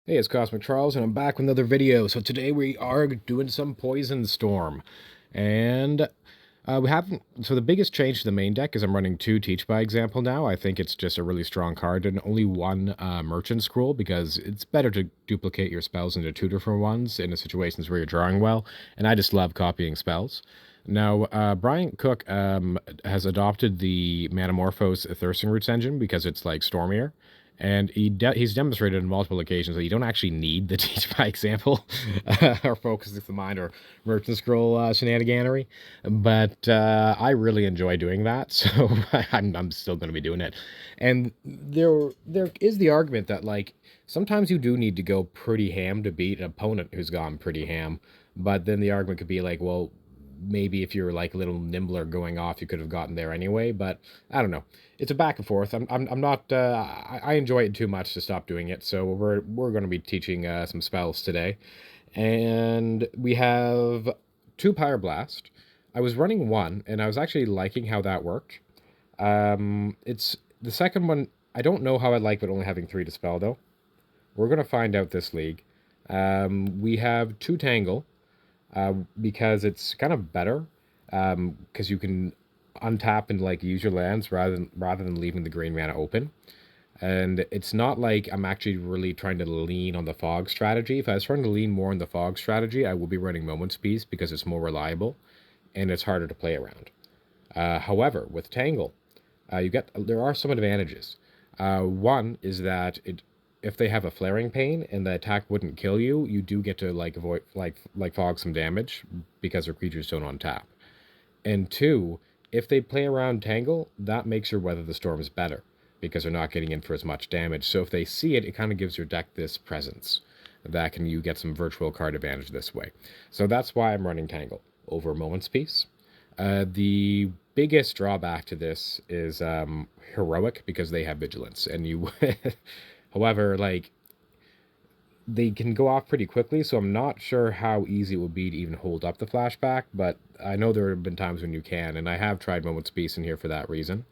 Hey, it's Cosmic Charles, and I'm back with another video. So today we are doing some Poison Storm, and we haven't. So the biggest change to the main deck is I'm running two Teach by Example now. I think it's just a really strong card and only one Merchant Scroll because it's better to duplicate your spells into two different ones in the situations where you're drawing well. And I just love copying spells. Now, Brian Cook has adopted the Manamorphose Thirsting Roots engine because it's like Stormier. And he's demonstrated on multiple occasions that you don't actually need the teach by example or focus the mind or merchant scroll shenaniganery. But I really enjoy doing that, so I'm still going to be doing it. And there is the argument that like sometimes you do need to go pretty ham to beat an opponent who's gone pretty ham. But then the argument could be like, well, maybe if you're like a little nimbler going off, you could have gotten there anyway. But I don't know. It's a back and forth. I'm not. I enjoy it too much to stop doing it. So we're going to be teaching some spells today, and we have two Pyroblast. I was running one, and I was actually liking how that worked. It's the second one. I don't know how I like, but only having three to spell though. We're going to find out this league. We have two Tangle, because it's kind of better because you can untap and like use your lands rather than leaving the green mana open. And it's not like I'm actually really trying to lean on the fog strategy. If I was trying to lean more on the fog strategy, I will be running Moment's Peace because it's more reliable and it's harder to play around. However, with Tangle, there are some advantages. One is that if they have a flaring pain and the attack wouldn't kill you, you do get to like avoid like fog some damage because their creatures don't untap. And two, if they play around Tangle, that makes your Weather the Storms better because they're not getting in for as much damage. So if they see it, it kind of gives your deck this presence that can you get some virtual card advantage this way. So that's why I'm running Tangle over Moment's Peace. The biggest drawback to this is heroic because they have vigilance, and you. However, like they can go off pretty quickly, so I'm not sure how easy it would be to even hold up the flashback. But I know there have been times when you can, and I have tried Moment's Peace in here for that reason.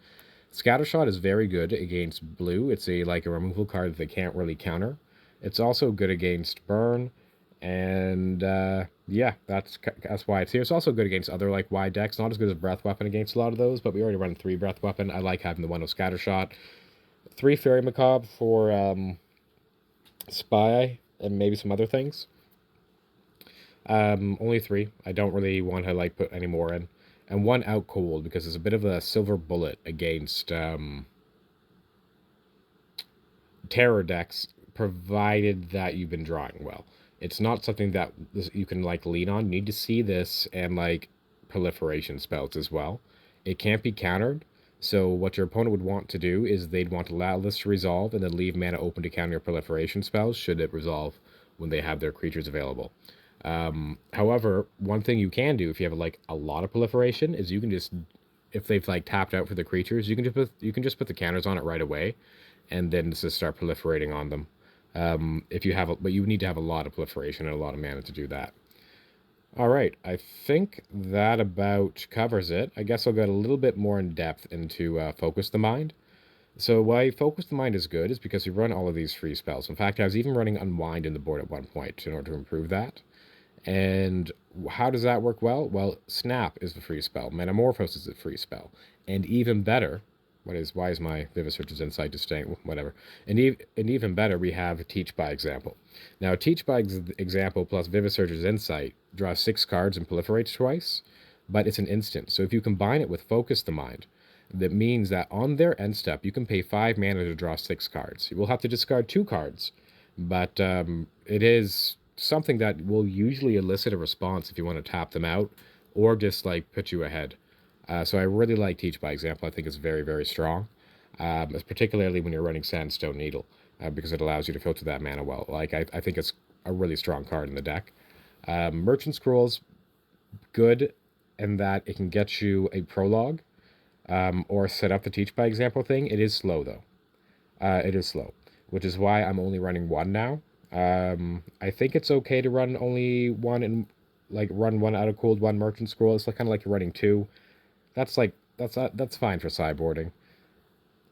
Scattershot is very good against blue. It's a removal card that they can't really counter. It's also good against burn, and yeah, that's why it's here. It's also good against other like wide decks. Not as good as Breath Weapon against a lot of those, but we already run three Breath Weapon. I like having the one with Scattershot. Three Fairy Macabre for Spy and maybe some other things. Only three. I don't really want to like put any more in, and one out cold because it's a bit of a silver bullet against terror decks, provided that you've been drawing well. It's not something that you can like lean on. You need to see this and like proliferation spells as well. It can't be countered. So what your opponent would want to do is they'd want to allow this to resolve and then leave mana open to counter your proliferation spells should it resolve when they have their creatures available. However, one thing you can do if you have like a lot of proliferation is you can just, if they've like tapped out for the creatures, you can just put the counters on it right away, and then just start proliferating on them. If you have, but you need to have a lot of proliferation and a lot of mana to do that. All right, I think that about covers it. I guess I'll get a little bit more in depth into Focus the Mind. So why Focus the Mind is good is because we run all of these free spells. In fact, I was even running Unwind in the board at one point in order to improve that. And how does that work well? Well, Snap is the free spell. Metamorphose is the free spell. And even better, why is my Vivisearcher's Insight just staying? Whatever. And even better, we have Teach by Example. Now, Teach by Example plus Vivisearcher's Insight draws 6 cards and proliferates twice, but it's an instant. So if you combine it with Focus the Mind, that means that on their end step, you can pay 5 mana to draw 6 cards. You will have to discard 2 cards, but it is something that will usually elicit a response if you want to tap them out or just like put you ahead. So I really like Teach by Example. I think it's very, very strong, particularly when you're running Sandstone Needle, because it allows you to filter that mana well. Like I think it's a really strong card in the deck. Merchant Scrolls, good in that it can get you a prologue or set up the Teach by Example thing. It is slow though. It is slow, which is why I'm only running one now. I think it's okay to run only one and like run one out of cold, one Merchant Scroll. It's like, kind of like you're running two. That's fine for sideboarding.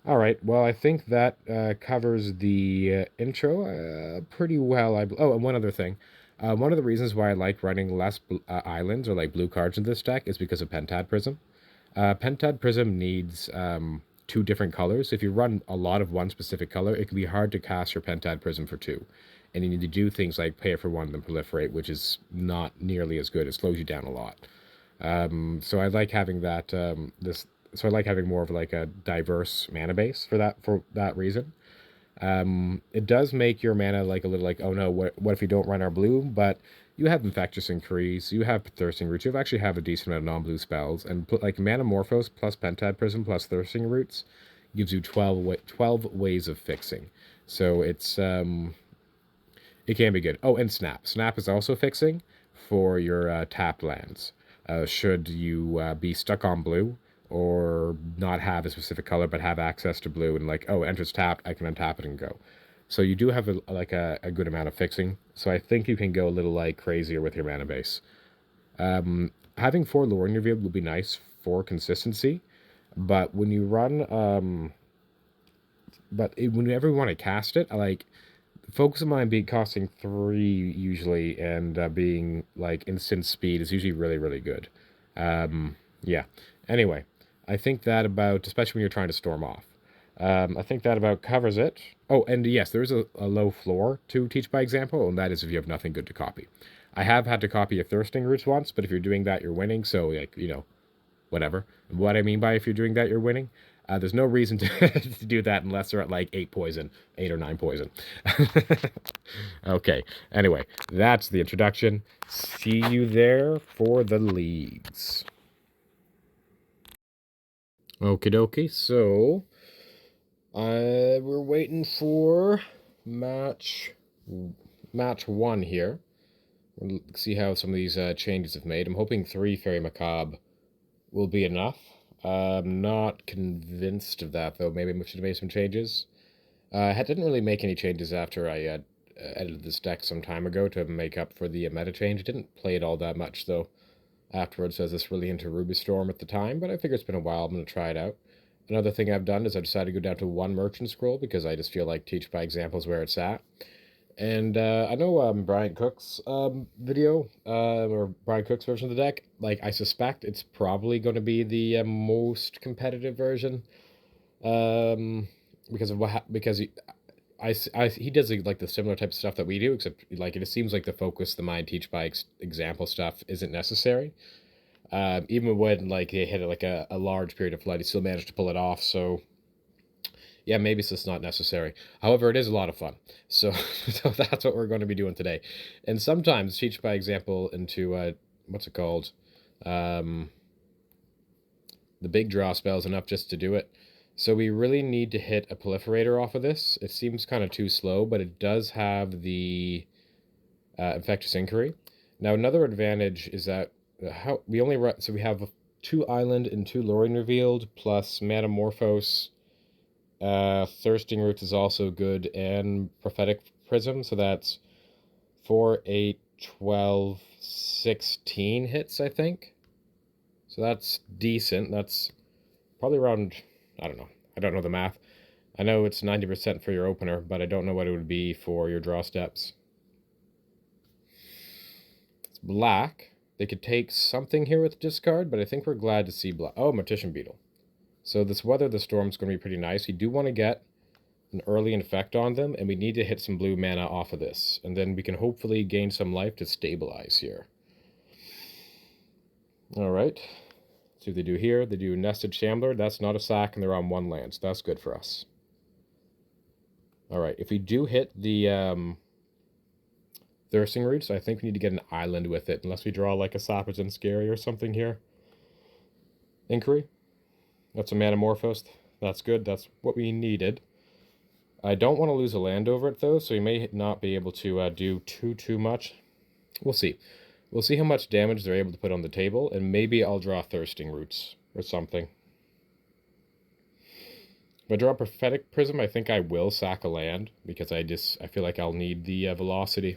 All right. Well, I think that covers the intro pretty well. Oh, and one other thing. One of the reasons why I like running less islands or like blue cards in this deck is because of Pentad Prism. Pentad Prism needs two different colors. If you run a lot of one specific color, it can be hard to cast your Pentad Prism for two. And you need to do things like pay for one, then proliferate, which is not nearly as good. It slows you down a lot. So I like having that so I like having more of like a diverse mana base for that reason. It does make your mana like a little like, oh no, what if you don't run our blue? But you have Infectious Increase, you have Thirsting Roots, you actually have a decent amount of non-blue spells, and put like Manamorphose plus Pentad Prism plus Thirsting Roots gives you 12 ways of fixing. So it can be good. Oh, and Snap. Snap is also fixing for your tapped lands. Should you be stuck on blue or not have a specific color but have access to blue and like, oh, enters tapped, I can untap it and go. So you do have a good amount of fixing. So I think you can go a little like crazier with your mana base. Having 4 Lore Revealed will be nice for consistency, but when you run, whenever you want to cast it, I like Focus of Mine being costing 3 usually and being like instant speed is usually really, really good. Yeah. Anyway, I think that about, especially when you're trying to storm off, I think that about covers it. Oh, and yes, there is a low floor to teach by example, and that is if you have nothing good to copy. I have had to copy a Thirsting Roots once, but if you're doing that, you're winning. So, like, whatever. What I mean by if you're doing that, you're winning. There's no reason to, to do that unless they're at like 8 or 9 poison. Okay. Anyway, that's the introduction. See you there for the leagues. Okie dokie. So, we're waiting for match match 1 here. We'll see how some of these changes have made. I'm hoping 3 Fairy Macabre will be enough. I'm not convinced of that, though. Maybe we should have made some changes. I didn't really make any changes after I edited this deck some time ago to make up for the meta change. I didn't play it all that much, though, afterwards. I was just really into Ruby Storm at the time, but I figure it's been a while. I'm going to try it out. Another thing I've done is I decided to go down to 1 Merchant Scroll because I just feel like Teach by Example is where it's at. And I know Brian Cook's video, or Brian Cook's version of the deck, like, I suspect it's probably going to be the most competitive version, because of because he does like the similar type of stuff that we do, except like it seems like the focus, the mind teach by example stuff isn't necessary. Even when like they hit like a large period of flood, he still managed to pull it off. So yeah, maybe it's just not necessary. However, it is a lot of fun. So, so that's what we're going to be doing today. And sometimes teach by example into what's it called? Um, the big draw spell is enough just to do it. So we really need to hit a proliferator off of this. It seems kind of too slow, but it does have the infectious inquiry. Now another advantage is that how we only run, so we have 2 island and 2 luring revealed plus metamorphose. Thirsting Roots is also good, and Prophetic Prism, so that's 4, 8, 12, 16 hits, I think. So that's decent. That's probably around, I don't know. I don't know the math. I know it's 90% for your opener, but I don't know what it would be for your draw steps. It's black. They could take something here with discard, but I think we're glad to see black. Oh, Mortician Beetle. So this Weather the Storm's going to be pretty nice. You do want to get an early infect on them, and we need to hit some blue mana off of this, and then we can hopefully gain some life to stabilize here. All right, see what they do here. They do Nested Shambler. That's not a sack, and they're on 1 land, so that's good for us. All right, if we do hit the Thirsting Roots, I think we need to get an island with it, unless we draw like a Sapphican Scary or something here. Inquiry. That's a Manamorphose. That's good. That's what we needed. I don't want to lose a land over it, though, so we may not be able to do too much. We'll see. We'll see how much damage they're able to put on the table, and maybe I'll draw Thirsting Roots or something. If I draw Prophetic Prism, I think I will sack a land, because I feel like I'll need the velocity.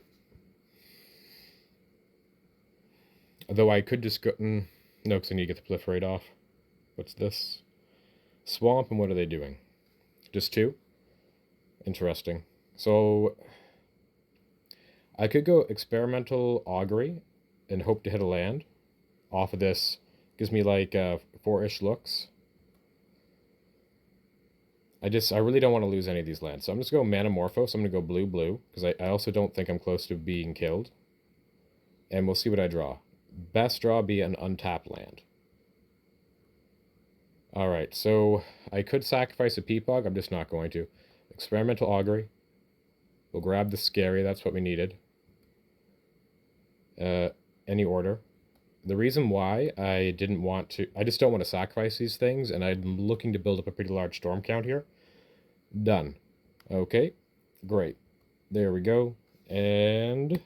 Although I could just go... no, because I need to get the Proliferate off. What's this? Swamp, and what are they doing? Just 2? Interesting. So I could go Experimental Augury and hope to hit a land off of this. Gives me like 4-ish looks. I really don't want to lose any of these lands. So I'm just going to go Manamorphose. I'm going to go blue, because I also don't think I'm close to being killed. And we'll see what I draw. Best draw be an untapped land. Alright, so I could sacrifice a Peapog. I'm just not going to. Experimental Augury. We'll grab the Scary. That's what we needed. Any order. The reason why I didn't want to... I just don't want to sacrifice these things, and I'm looking to build up a pretty large storm count here. Done. Okay, great. There we go. And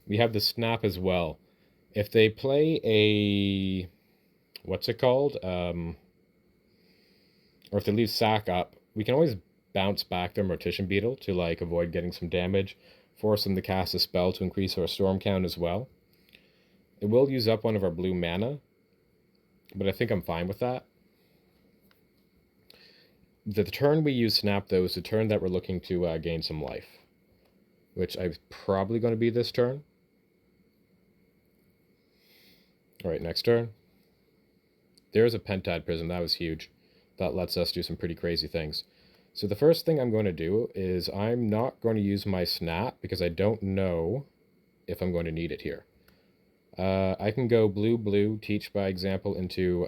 we have the Snap as well. If they play a... What's it called? Or if they leave Sack up, we can always bounce back their Mortician Beetle to like avoid getting some damage, force them to cast a spell to increase our storm count as well. It will use up one of our blue mana, but I think I'm fine with that. The turn we use Snap, though, is the turn that we're looking to gain some life, which I'm probably going to be this turn. All right, next turn. There's a Pentad Prism. That was huge. That lets us do some pretty crazy things. So the first thing I'm going to do is I'm not going to use my Snap because I don't know if I'm going to need it here. I can go blue, Teach by example into...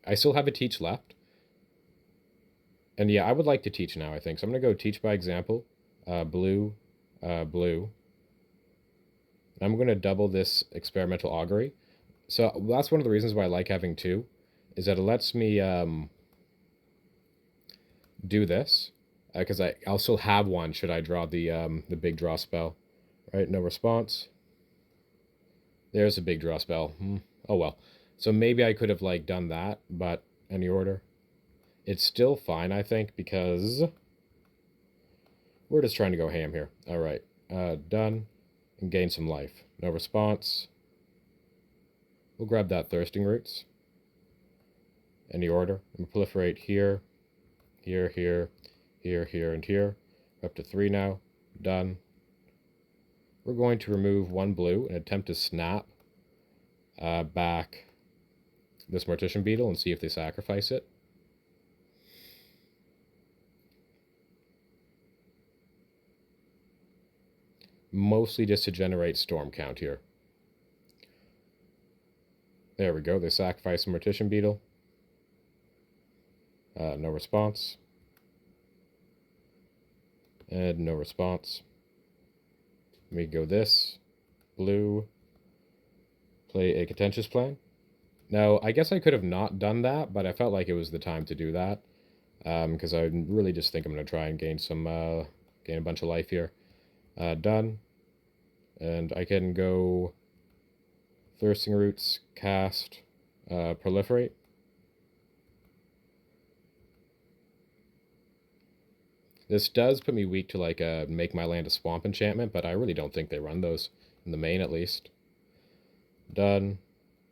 I still have a Teach left. And yeah, I would like to Teach now, I think. So I'm going to go Teach by example, blue. I'm going to double this Experimental Augury. So that's one of the reasons why I like having 2, is that it lets me do this. Because I'll still have one should I draw the big draw spell. Right, no response. There's a big draw spell. Oh well. So maybe I could have like done that, but any order. It's still fine, I think, because we're just trying to go ham here. All right, done, and gain some life. No response. We'll grab that Thirsting Roots. Any order. And proliferate here, here, and here. We're up to 3 now. Done. We're going to remove 1 blue and attempt to snap back this Mortician Beetle and see if they sacrifice it. Mostly just to generate storm count here. There we go. They sacrifice the Mortician Beetle. No response. And no response. We go this. Blue. Play a Contentious Plan. Now, I guess I could have not done that, but I felt like it was the time to do that. Because I really just think I'm going to try and gain some, gain a bunch of life here. Done. And I can go Thirsting Roots, cast, Proliferate. This does put me weak to like make my land a swamp enchantment, but I really don't think they run those, in the main at least. Done.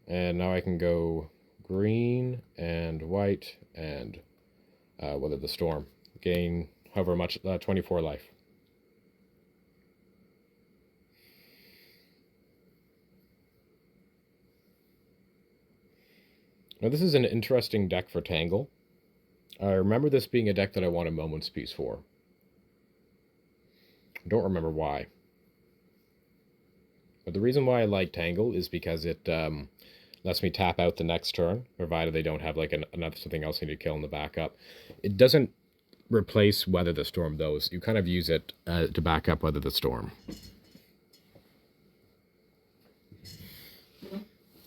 And now I can go green and white and Weather the Storm. Gain however much, 24 life. Now this is an interesting deck for Tangle. I remember this being a deck that I wanted Moment's Peace for. I don't remember why. But the reason why I like Tangle is because it lets me tap out the next turn, provided they don't have like another something else I need to kill in the backup. It doesn't replace Weather the Storm, though. So you kind of use it to back up Weather the Storm.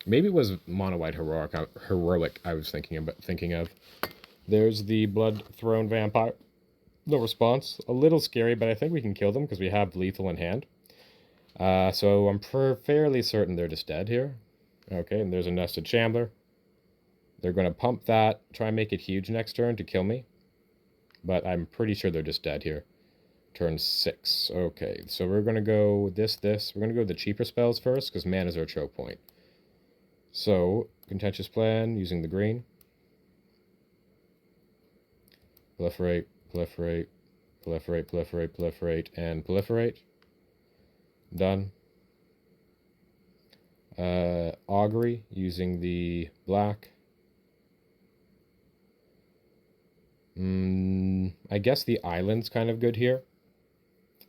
Maybe it was Mono White Heroic I was thinking of. There's the Blood Throne Vampire. No response. A little scary, but I think we can kill them because we have lethal in hand. So I'm fairly certain they're just dead here. Okay, and there's a Nested Shambler. They're going to pump that, try and make it huge next turn to kill me. But I'm pretty sure they're just dead here. Turn 6. Okay, so we're going to go this. We're going to go the cheaper spells first because mana is our choke point. So, Contentious Plan using the green. proliferate, proliferate, proliferate, proliferate, proliferate, and proliferate. Done. Augury using the black. I guess the island's kind of good here.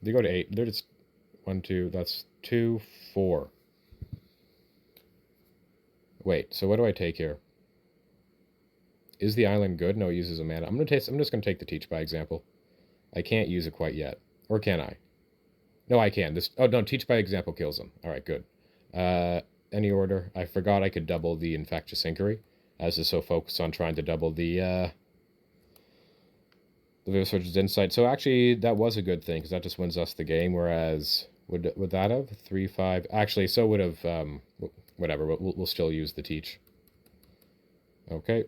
They go to 8. They're just 1, 2. That's 2, 4. Wait, so what do I take here? Is the island good? No, it uses a mana. I'm just gonna take the teach by example. I can't use it quite yet. Or can I? No, I can. Oh no, teach by example kills them. Alright, good. Any order. I forgot I could double the infectious inquiry. I was just so focused on trying to double the Vivisurge's insight. So actually that was a good thing, because that just wins us the game, whereas would that have 3, 5? Actually, so would have whatever, we'll still use the teach. Okay.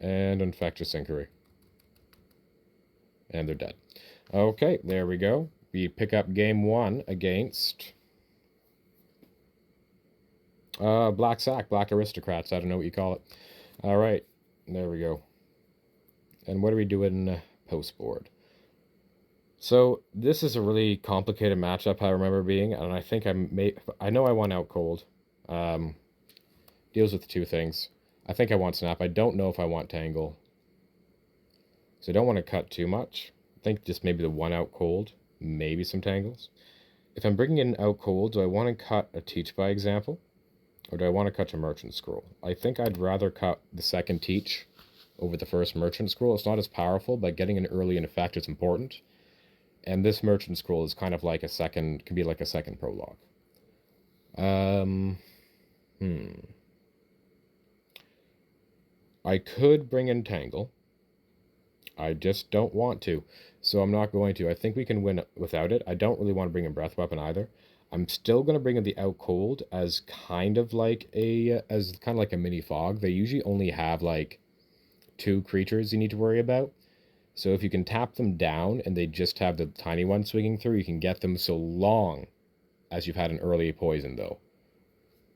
And infectious inquiry. And they're dead. Okay, there we go. We pick up game 1 against Black Sack, Black Aristocrats. I don't know what you call it. All right, there we go. And what are we doing post board? So this is a really complicated matchup, I remember being, and I think I know I want out cold. Deals with 2 things. I think I want snap. I don't know if I want tangle. So I don't want to cut too much. I think just maybe the 1 out cold, maybe some tangles. If I'm bringing in out cold, do I want to cut a teach by example? Or do I want to cut a merchant scroll? I think I'd rather cut the second teach over the first merchant scroll. It's not as powerful, but getting an early in effect is important. And this merchant scroll is kind of like can be like a second prologue. I could bring in Tangle. I just don't want to, so I'm not going to. I think we can win without it. I don't really want to bring in Breath Weapon either. I'm still going to bring in the Out Cold as kind of like a mini fog. They usually only have like 2 creatures you need to worry about. So if you can tap them down and they just have the tiny one swinging through, you can get them so long as you've had an early poison, though.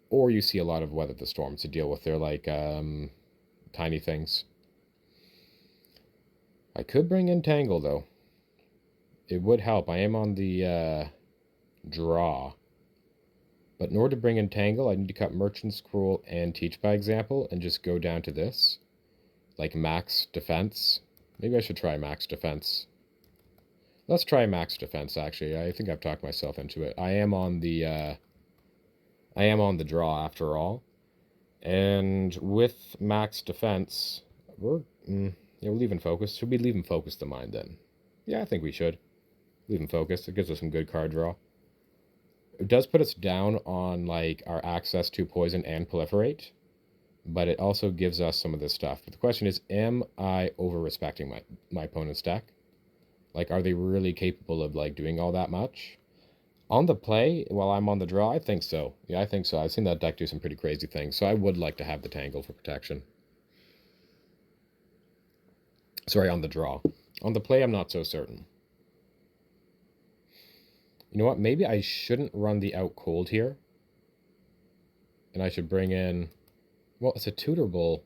Or you see a lot of Weather the Storms to deal with their like tiny things. I could bring in Tangle, though. It would help. I am on the draw. But in order to bring in Tangle, I need to cut Merchant Scroll and Teach by example and just go down to this. Like max defense. Maybe I should try max defense. Let's try max defense, actually. I think I've talked myself into it. I am on the draw after all. And with max defense, we're leaving focus. Should we leave him focus the mind then? Yeah, I think we should. Leave him focused. It gives us some good card draw. It does put us down on like our access to poison and proliferate, but it also gives us some of this stuff. But the question is, am I over-respecting my opponent's deck? Like, are they really capable of like doing all that much? On the play, while I'm on the draw, I think so. Yeah, I think so. I've seen that deck do some pretty crazy things, so I would like to have the Tangle for protection. Sorry, on the draw. On the play, I'm not so certain. You know what? Maybe I shouldn't run the Out Cold here. And I should bring in... Well, it's a Tutor Bull.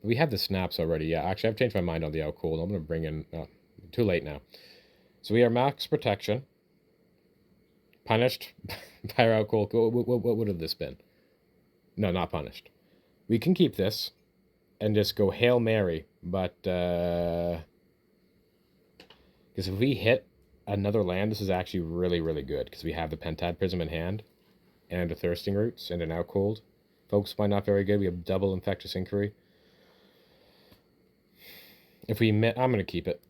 We had the snaps already. Yeah, actually, I've changed my mind on the Out Cold. I'm going to bring in... too late now. So we are max protection. Punished by our Out Cold. What would have this been? No, not punished. We can keep this and just go Hail Mary. But... because if we hit another land, this is actually really, really good. Because we have the Pentad Prism in hand. And a Thirsting Roots and an Out Cold. Focus Point not very good. We have double Infectious Inquiry. If we I'm going to keep it.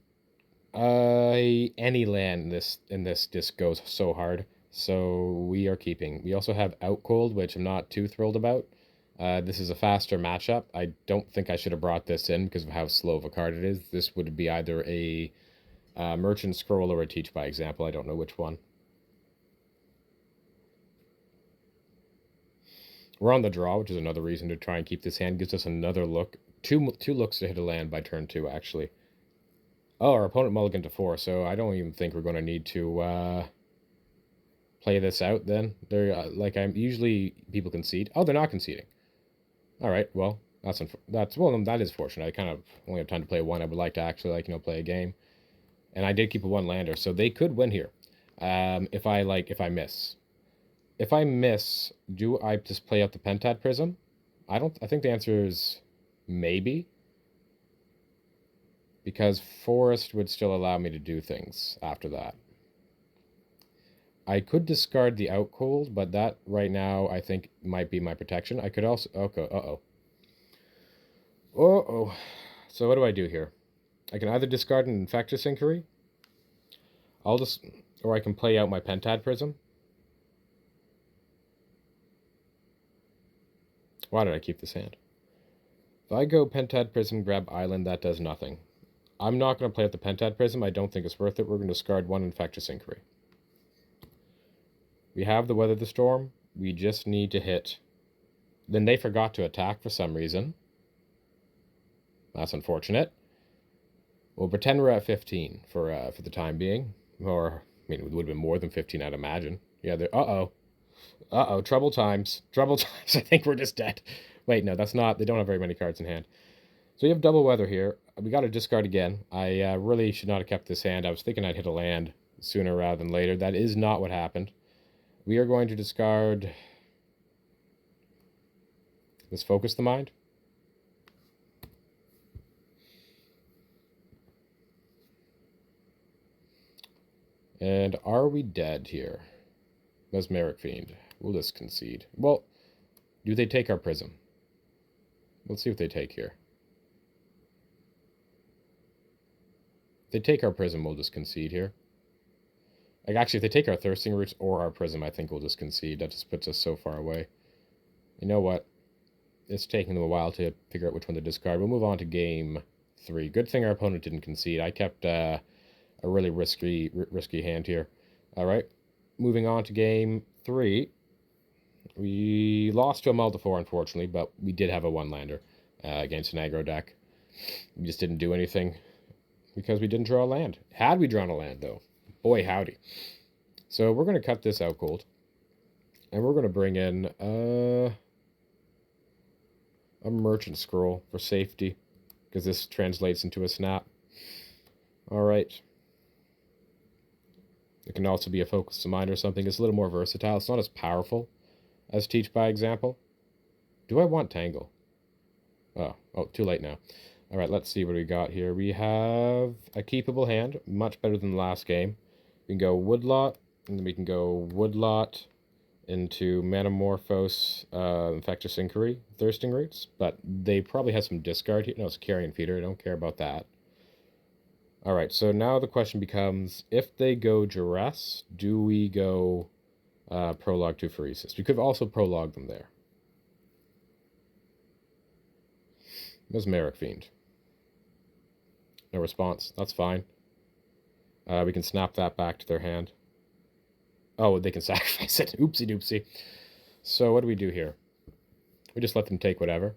Any land in this disc goes so hard. So we are keeping. We also have Out Cold, which I'm not too thrilled about. This is a faster matchup. I don't think I should have brought this in because of how slow of a card it is. This would be either a Merchant Scroll or a Teach by example. I don't know which one. We're on the draw, which is another reason to try and keep this hand. Gives us another look. Two looks to hit a land by turn 2, actually. Oh, our opponent mulliganed to 4, so I don't even think we're going to need to play this out then. They're usually people concede. Oh, they're not conceding. All right, well, Well, that is fortunate. I kind of only have time to play one. I would like to actually play a game, and I did keep a one lander, so they could win here. If I miss, do I just play out the Pentad Prism? I don't. I think the answer is maybe, because Forest would still allow me to do things after that. I could discard the out cold, but that right now I think might be my protection. I could also. Okay. Uh-oh. Uh-oh. So what do I do here? I can either discard an Infectious Inquiry. Or I can play out my Pentad Prism. Why did I keep this hand? If I go Pentad Prism, grab Island, that does nothing. I'm not going to play out the Pentad Prism. I don't think it's worth it. We're going to discard one Infectious Inquiry. We have the Weather the Storm. We just need to hit. Then they forgot to attack for some reason. That's unfortunate. We'll pretend we're at 15 for the time being. Or, I mean, it would have been more than 15, I'd imagine. Yeah, uh-oh. Uh-oh, trouble times. Trouble times. I think we're just dead. Wait, no, that's not. They don't have very many cards in hand. So you have double weather here. We got to discard again. I really should not have kept this hand. I was thinking I'd hit a land sooner rather than later. That is not what happened. We are going to discard... Let's focus the mind. And are we dead here? Mesmeric Fiend. We'll just concede. Well, do they take our prism? Let's see what they take here. If they take our prism, we'll just concede here. Like, actually, if they take our Thirsting Roots or our prism, I think we'll just concede. That just puts us so far away. You know what? It's taking them a while to figure out which one to discard. We'll move on to game 3. Good thing our opponent didn't concede. I kept a really risky hand here. All right. Moving on to game 3. We lost to a Multifor, unfortunately, but we did have a one-lander against an aggro deck. We just didn't do anything because we didn't draw a land. Had we drawn a land, though, boy howdy. So we're going to cut this out cold, and we're going to bring in a Merchant Scroll for safety, because this translates into a snap. All right. It can also be a Focus of Mind or something. It's a little more versatile. It's not as powerful as Teach by Example. Do I want Tangle? Oh, too late now. All right, let's see what we got here. We have a keepable hand, much better than the last game. We can go Woodlot, and then we can go Woodlot into Manamorphose, Infectious Inquiry, Thirsting Roots, but they probably have some discard here. No, it's Carrion Feeder. I don't care about that. All right, so now the question becomes, if they go Duress, do we go Prologue to Pheresis? We could also Prologue them there. Mesmeric Fiend. No response. That's fine. We can snap that back to their hand. Oh, they can sacrifice it. Oopsie doopsie. So what do we do here? We just let them take whatever.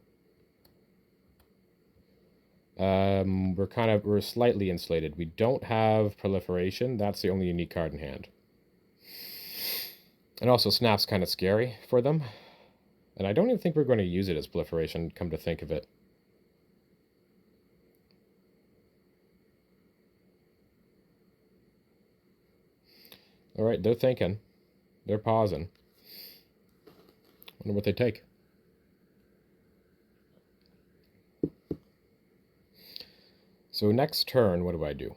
We're slightly insulated. We don't have Proliferation. That's the only unique card in hand. And also Snap's kind of scary for them. And I don't even think we're going to use it as Proliferation, come to think of it. All right, they're thinking. They're pausing. Wonder what they take. So next turn, what do?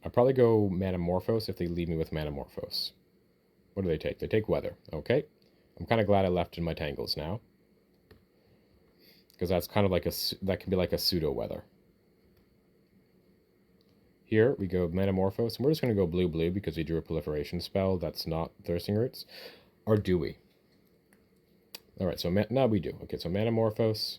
I'll probably go Manamorphose if they leave me with Manamorphose. What do they take? They take Weather. Okay. I'm kind of glad I left in my Tangles now. Because that's kind of like that can be like a pseudo-Weather. Here we go Manamorphose, and we're just going to go blue because we drew a Proliferation spell that's not Thirsting Roots. Or do we? Alright, so now we do. Okay, so Manamorphose.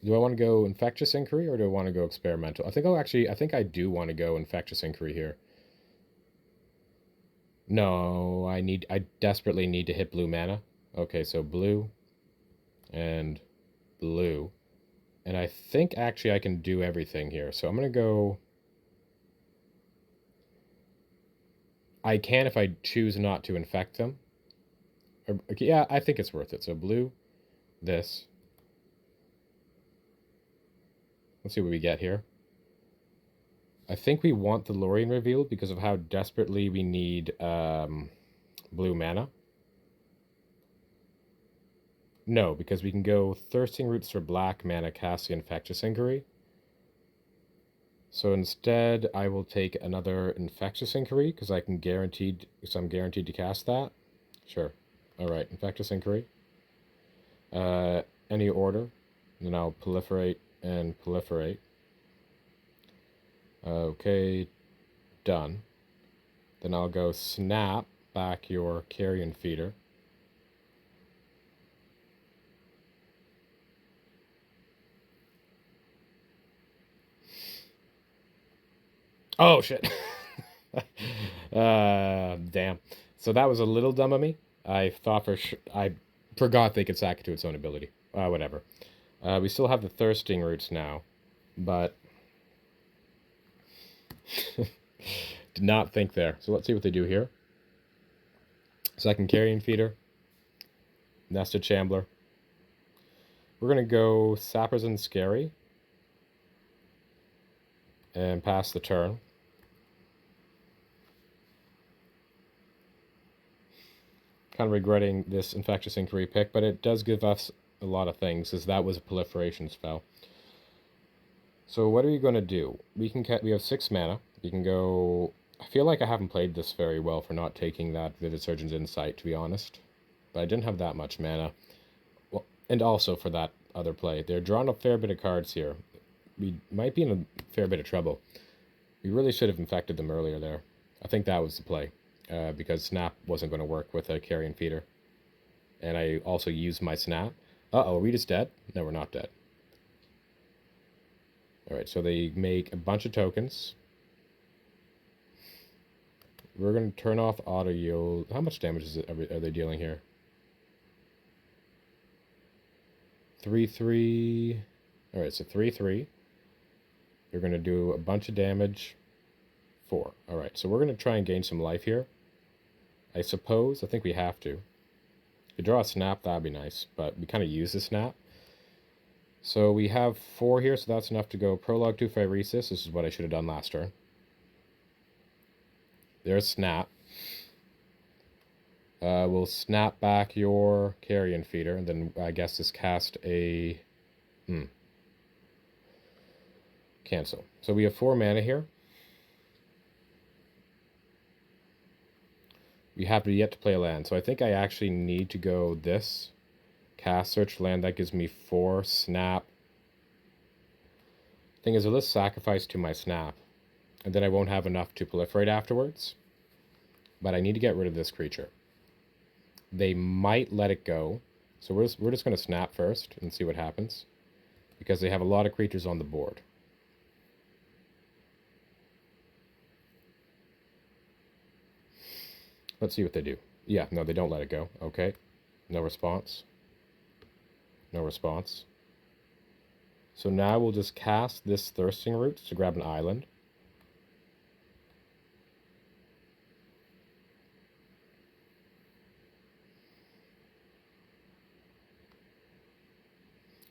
Do I want to go Infectious Inquiry or do I want to go Experimental? I think I do want to go Infectious Inquiry here. No, I desperately need to hit blue mana. Okay, so blue and blue. And I think actually I can do everything here. So I'm going to go... I can if I choose not to infect them. Okay, yeah, I think it's worth it. So blue, this. Let's see what we get here. I think we want the Lorien reveal because of how desperately we need blue mana. No, because we can go Thirsting Roots for black mana, cast the Infectious Inquiry. So instead, I will take another Infectious Inquiry because I'm guaranteed to cast that. Sure. All right, Infectious Inquiry. Any order. Then I'll proliferate and proliferate. Okay, done. Then I'll go snap back your carrion feeder. Oh shit. Damn. So that was a little dumb of me. I thought for sure I forgot they could sack it to its own ability. Whatever. We still have the thirsting roots now, but did not think there. So let's see what they do here. Second carrion feeder. Nested Shambler. We're gonna go Sappers and Scary and pass the turn. Kind of regretting this Infectious Inquiry pick, but it does give us a lot of things, as that was a proliferation spell. So what are you going to do? We have 6 mana. You can go... I feel like I haven't played this very well for not taking that Vivid Surgeon's Insight, to be honest. But I didn't have that much mana. Well, and also for that other play. They're drawing a fair bit of cards here. We might be in a fair bit of trouble. We really should have infected them earlier there. I think that was the play. Because Snap wasn't going to work with a Carrion Feeder. And I also used my Snap. Uh-oh, are we just dead? No, we're not dead. Alright, so they make a bunch of tokens. We're going to turn off auto yield. How much damage are they dealing here? 3/3. Alright, so 3/3. You're going to do a bunch of damage. 4. Alright, so we're going to try and gain some life here. I suppose. I think we have to. If you draw a snap, that'd be nice. But we kind of use the snap. So we have 4 here, so that's enough to go Prologue to Phyresis. This is what I should have done last turn. There's snap. We'll snap back your Carrion Feeder, and then I guess just cast a... Cancel. So we have 4 mana here. We have yet to play a land, so I think I actually need to go this. Cast Search Land, that gives me 4 snap. Thing is, let's sacrifice to my snap, and then I won't have enough to proliferate afterwards. But I need to get rid of this creature. They might let it go, so we're just going to snap first and see what happens, because they have a lot of creatures on the board. Let's see what they do. Yeah, no, they don't let it go. Okay. No response. No response. So now we'll just cast this Thirsting Root to grab an island.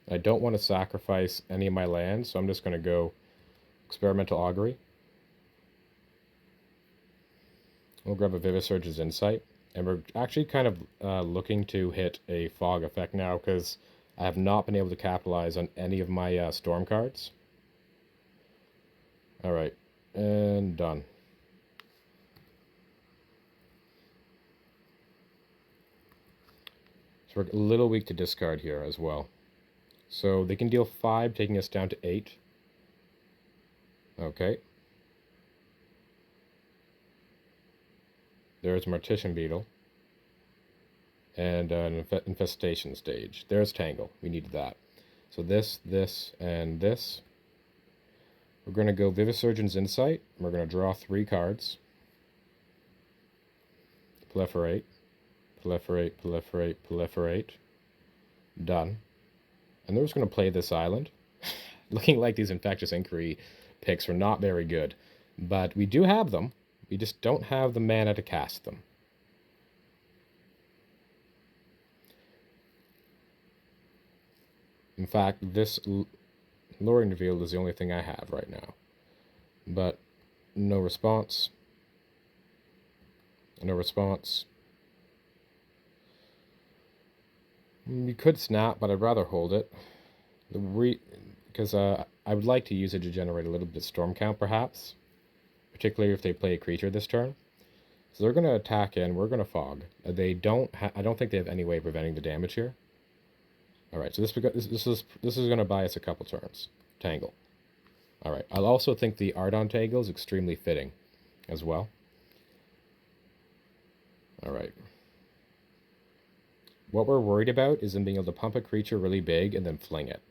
I don't want to sacrifice any of my lands, so I'm just going to go Experimental Augury. We'll grab a Vivisurge's Insight. And we're actually kind of looking to hit a Fog effect now, because I have not been able to capitalize on any of my Storm cards. Alright, and done. So we're a little weak to discard here as well. So they can deal 5, taking us down to 8. Okay. There's Mortician Beetle. And an Infestation Stage. There's Tangle. We needed that. So this, and this. We're going to go Vivisurgeon's Insight. We're going to draw 3 cards. Proliferate. Proliferate, proliferate, proliferate. Done. And they're just going to play this island. Looking like these Infectious Inquiry picks were not very good. But we do have them. We just don't have the mana to cast them. In fact, this luring field is the only thing I have right now. But no response. No response. You could snap, but I'd rather hold it. Because I would like to use it to generate a little bit of storm count, perhaps. Particularly if they play a creature this turn. So they're going to attack in. We're going to fog. I don't think they have any way of preventing the damage here. All right, so this is going to buy us a couple turns. Tangle. All right, I'll also think the art on Tangle is extremely fitting as well. All right. What we're worried about is them being able to pump a creature really big and then fling it.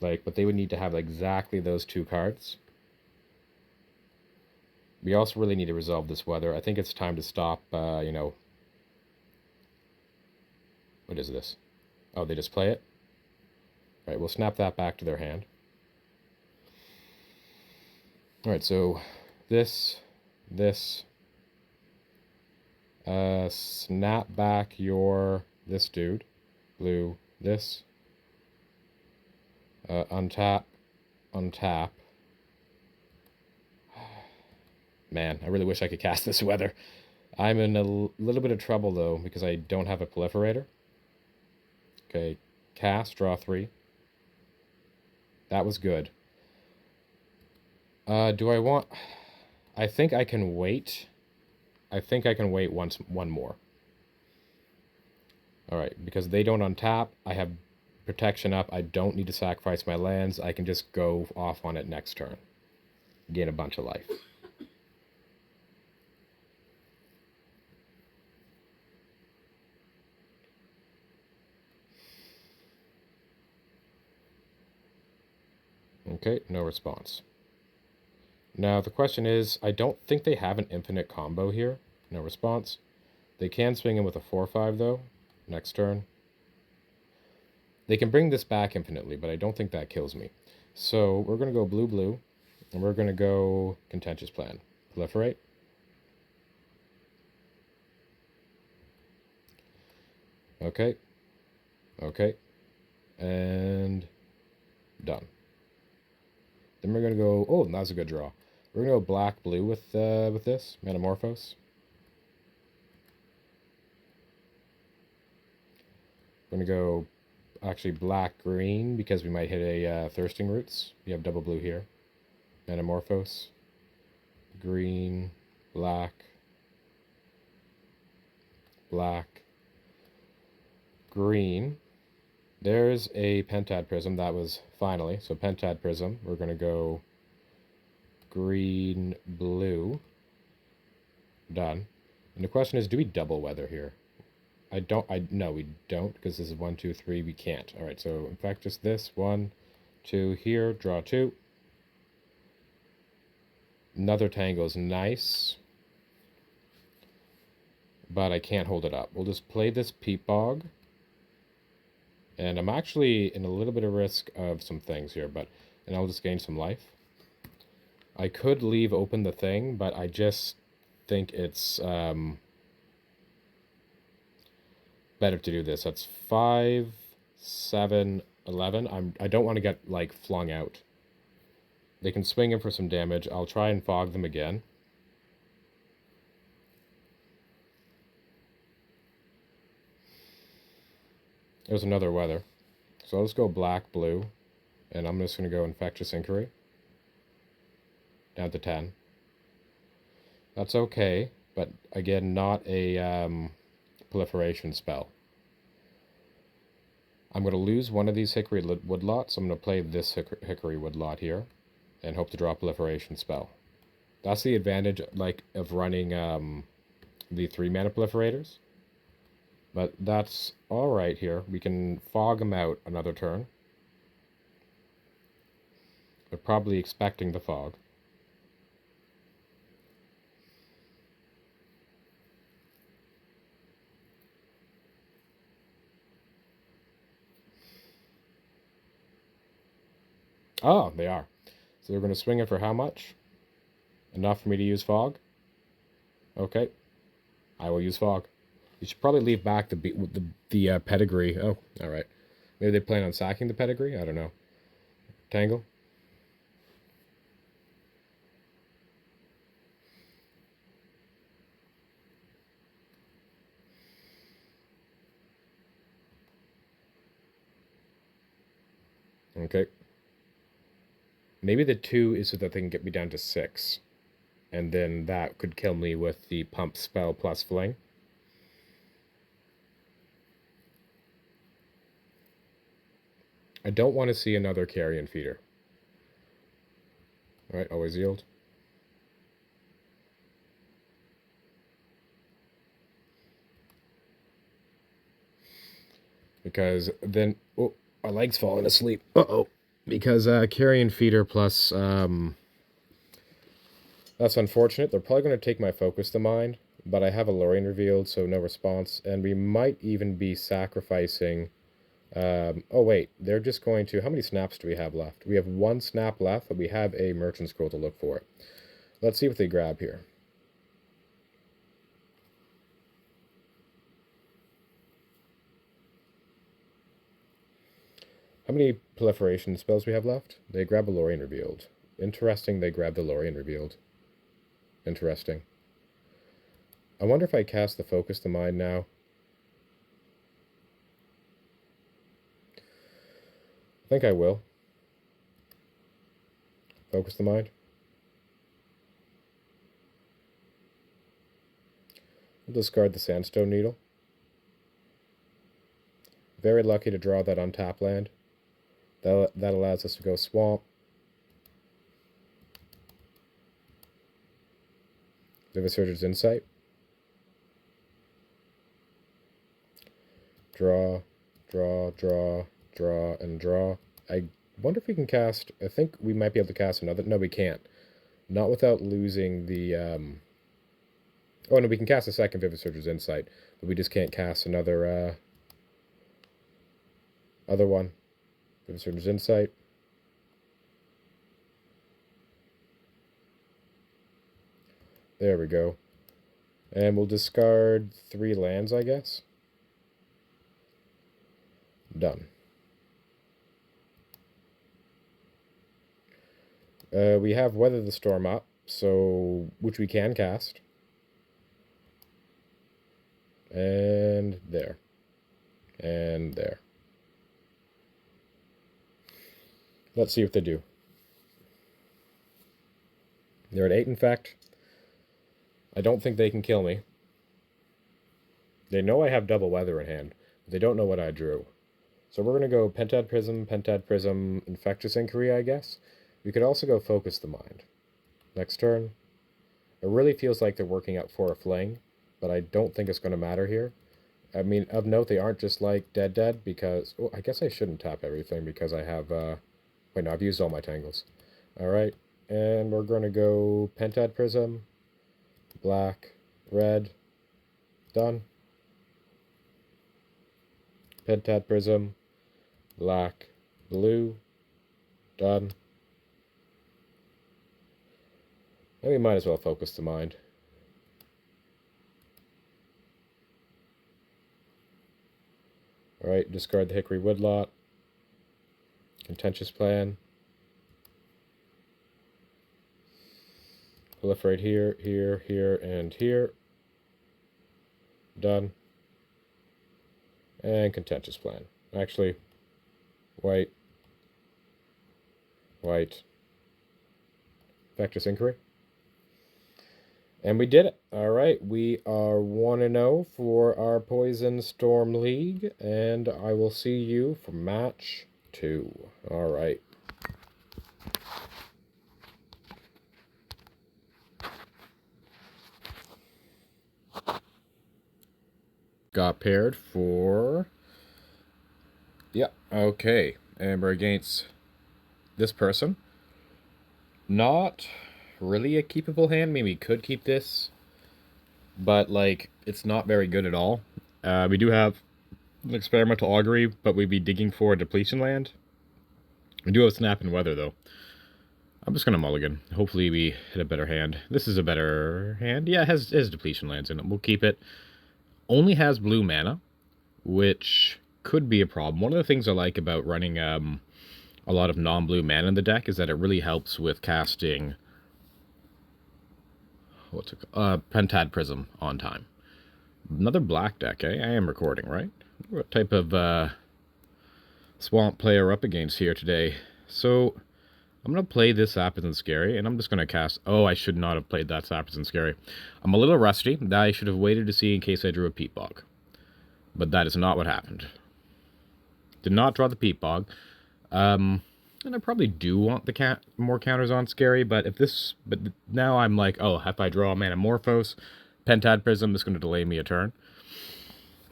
But they would need to have exactly those two cards. We also really need to resolve this weather. I think it's time to stop, What is this? Oh, they just play it? All right, we'll snap that back to their hand. All right, so this, snap back this dude, blue, this, untap. Man, I really wish I could cast this weather. I'm in a little bit of trouble, though, because I don't have a proliferator. Okay, cast, draw 3. That was good. Do I want... I think I can wait. I think I can wait one more. Alright, because they don't untap. I have protection up. I don't need to sacrifice my lands. I can just go off on it next turn. Gain a bunch of life. Okay, no response. Now, the question is, I don't think they have an infinite combo here. No response. They can swing in with a 4/5, though, next turn. They can bring this back infinitely, but I don't think that kills me. So we're going to go blue, and we're going to go contentious plan. Proliferate. Okay. Okay. And done. Then we're going to go... Oh, that was a good draw. We're going to go black-blue with this. Metamorphose. We're going to go... Actually, black-green, because we might hit a Thirsting Roots. You have double blue here. Metamorphose. Green. Black. Black. Green. There's a Pentad Prism. That was finally. So Pentad Prism. We're going to go green, blue. Done. And the question is, do we double weather here? No, we don't, because this is 1, 2, 3. We can't. All right, so in fact, just this. 1, 2 here. Draw 2. Another Tango is nice. But I can't hold it up. We'll just play this Peat Bog. And I'm actually in a little bit of risk of some things here, and I'll just gain some life. I could leave open the thing, but I just think it's better to do this. That's 5, 7, 11. I don't want to get, flung out. They can swing in for some damage. I'll try and fog them again. There's another weather. So I'll just go black-blue, and I'm just going to go Infectious Inquiry. Down to 10. That's okay, but again, not a proliferation spell. I'm going to lose one of these Hickory Woodlots, so I'm going to play this Hickory Woodlot here, and hope to draw a proliferation spell. That's the advantage, of running the 3-mana proliferators. But that's alright here. We can fog them out another turn. They're probably expecting the fog. Oh, they are. So they're going to swing it for how much? Enough for me to use fog? Okay. I will use fog. You should probably leave back the pedigree. Oh, all right. Maybe they plan on sacking the pedigree. I don't know. Tangle. Okay. Maybe the 2 is so that they can get me down to 6. And then that could kill me with the pump spell plus fling. I don't want to see another carrion feeder. Alright, always yield. Because then... Oh, my leg's falling asleep. Uh-oh. Because carrion feeder plus... that's unfortunate. They're probably going to take my focus to mind. But I have a Lorien revealed, so no response. And we might even be sacrificing... oh, wait. They're just going to... How many snaps do we have left? We have 1 snap left, but we have a Merchant Scroll to look for. Let's see what they grab here. How many proliferation spells we have left? They grab a Lorien revealed. Interesting, they grab the Lorien revealed. Interesting. I wonder if I cast the Focus to Mind now. I think I will. Focus the Mind. We'll discard the Sandstone Needle. Very lucky to draw that untap land. That allows us to go Swamp. Vivisurger's Insight. Draw, draw, draw, draw, and draw. I wonder if we can cast... I think we might be able to cast another... No, we can't. Not without losing the... Oh, no, we can cast a second Vivisurger's Insight, but we just can't cast another... other one. Vivisurger's Insight. There we go. And we'll discard 3 lands, I guess. Done. We have Weather the Storm up, so which we can cast. And there. And there. Let's see what they do. They're at 8, in fact. I don't think they can kill me. They know I have double weather in hand, but they don't know what I drew. So we're going to go Pentad Prism, Infectious Inquiry, I guess. We could also go Focus the Mind. Next turn. It really feels like they're working out for a fling, but I don't think it's going to matter here. I mean, of note, they aren't just like dead, because... Oh, I guess I shouldn't tap everything because I have... Wait, no, I've used all my tangles. Alright, and we're going to go Pentad Prism, black, red, done. Pentad Prism, black, blue, done. And we might as well Focus the Mind. Alright, discard the Hickory Woodlot. Contentious Plan. Proliferate here, here, here, and here. Done. And Contentious Plan. Actually, white. White. Infectious Inquiry. And we did it. Alright, we are 1-0 for our Poison Storm League. And I will see you for match 2. Alright. Got paired for... Yeah, okay. And we're against this person. Not really a keepable hand. Maybe we could keep this. But, like, it's not very good at all. We do have an Experimental Augury, but we'd be digging for a depletion land. We do have Snap and Weather, though. I'm just going to mulligan. Hopefully we hit a better hand. This is a better hand. Yeah, it has depletion lands in it. We'll keep it. only has blue mana, which could be a problem. One of the things I like about running a lot of non-blue mana in the deck is that it really helps with casting Pentad Prism on time. Another black deck, eh? I am recording, right? What type of swamp player up against here today? So I'm going to play this Sappers and Scary, and I'm just going to cast... Oh, I should not have played that Sappers and Scary. I'm a little rusty. I should have waited to see in case I drew a Peat Bog. But that is not what happened. Did not draw the Peat Bog. And I probably do want the more counters on Scary, but now I'm like, oh, if I draw Manamorphose, Pentad Prism, this is going to delay me a turn.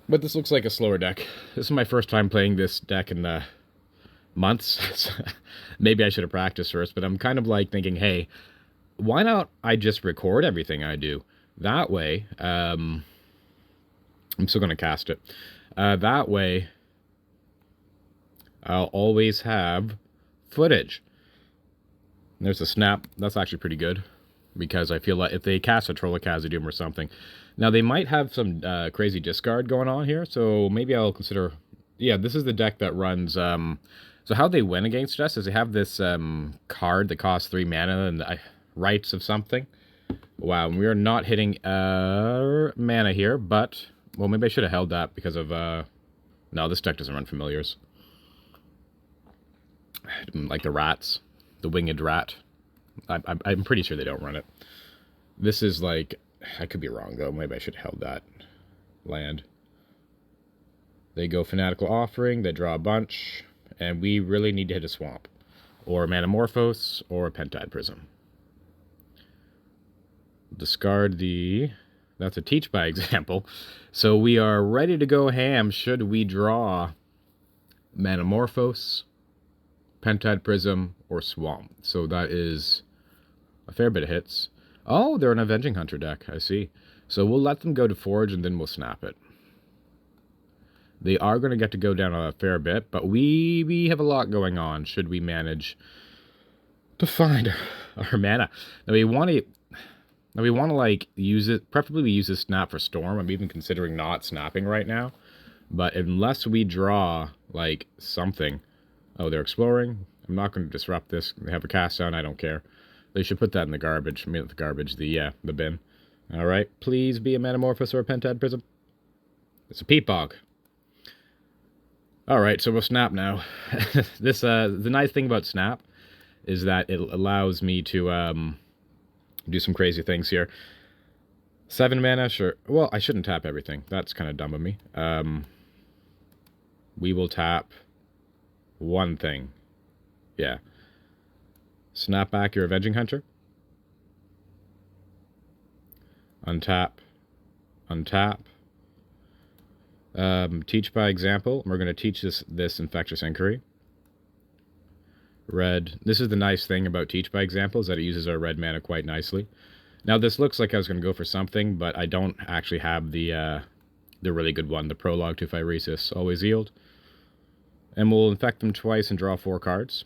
But this looks like a slower deck. This is my first time playing this deck in months. Maybe I should have practiced first, but I'm kind of like thinking, hey, why not I just record everything I do? That way, I'm still going to cast it. That way, I'll always have footage. There's a snap. That's actually pretty good, because I feel like if they cast a Troll of Khazad-dûm or something, now they might have some crazy discard going on here, so maybe I'll consider... Yeah, this is the deck that runs... So how they win against us is they have this card that costs 3 mana and Rites of something. Wow, we are not hitting mana here, but... Well, maybe I should have held that because of... No, this deck doesn't run Familiars. Like the rats. The Winged Rat. I'm pretty sure they don't run it. This is like... I could be wrong, though. Maybe I should have held that land. They go Fanatical Offering. They draw a bunch. And we really need to hit a swamp. Or a Manamorphose. Or a Pentad Prism. Discard the... That's a Teach by example. So we are ready to go ham should we draw Manamorphose, Pentad Prism, or Swamp. So that is a fair bit of hits. Oh, they're an Avenging Hunter deck. I see. So we'll let them go to Forge, and then we'll snap it. They are going to get to go down a fair bit, but we have a lot going on should we manage to find our mana. Now we want to like use it. Preferably we use this snap for Storm. I'm even considering not snapping right now. But unless we draw like something... Oh, they're exploring. I'm not going to disrupt this. They have a cast down. I don't care. They should put that in the garbage. I mean, the garbage. The bin. All right. Please be a Manamorphose or a Pentad Prism. It's a Peat Bog. All right. So we'll snap now. This the nice thing about snap is that it allows me to do some crazy things here. 7 mana, sure. Well, I shouldn't tap everything. That's kind of dumb of me. We will tap one thing. Yeah. Snap back your Avenging Hunter. Untap. Untap. Teach by example. We're going to teach this Infectious Inquiry. Red. This is the nice thing about Teach by example, is that it uses our red mana quite nicely. Now this looks like I was going to go for something, but I don't actually have the really good one, the Prologue to Phyresis. Always Yield. And we'll infect them twice and draw 4 cards.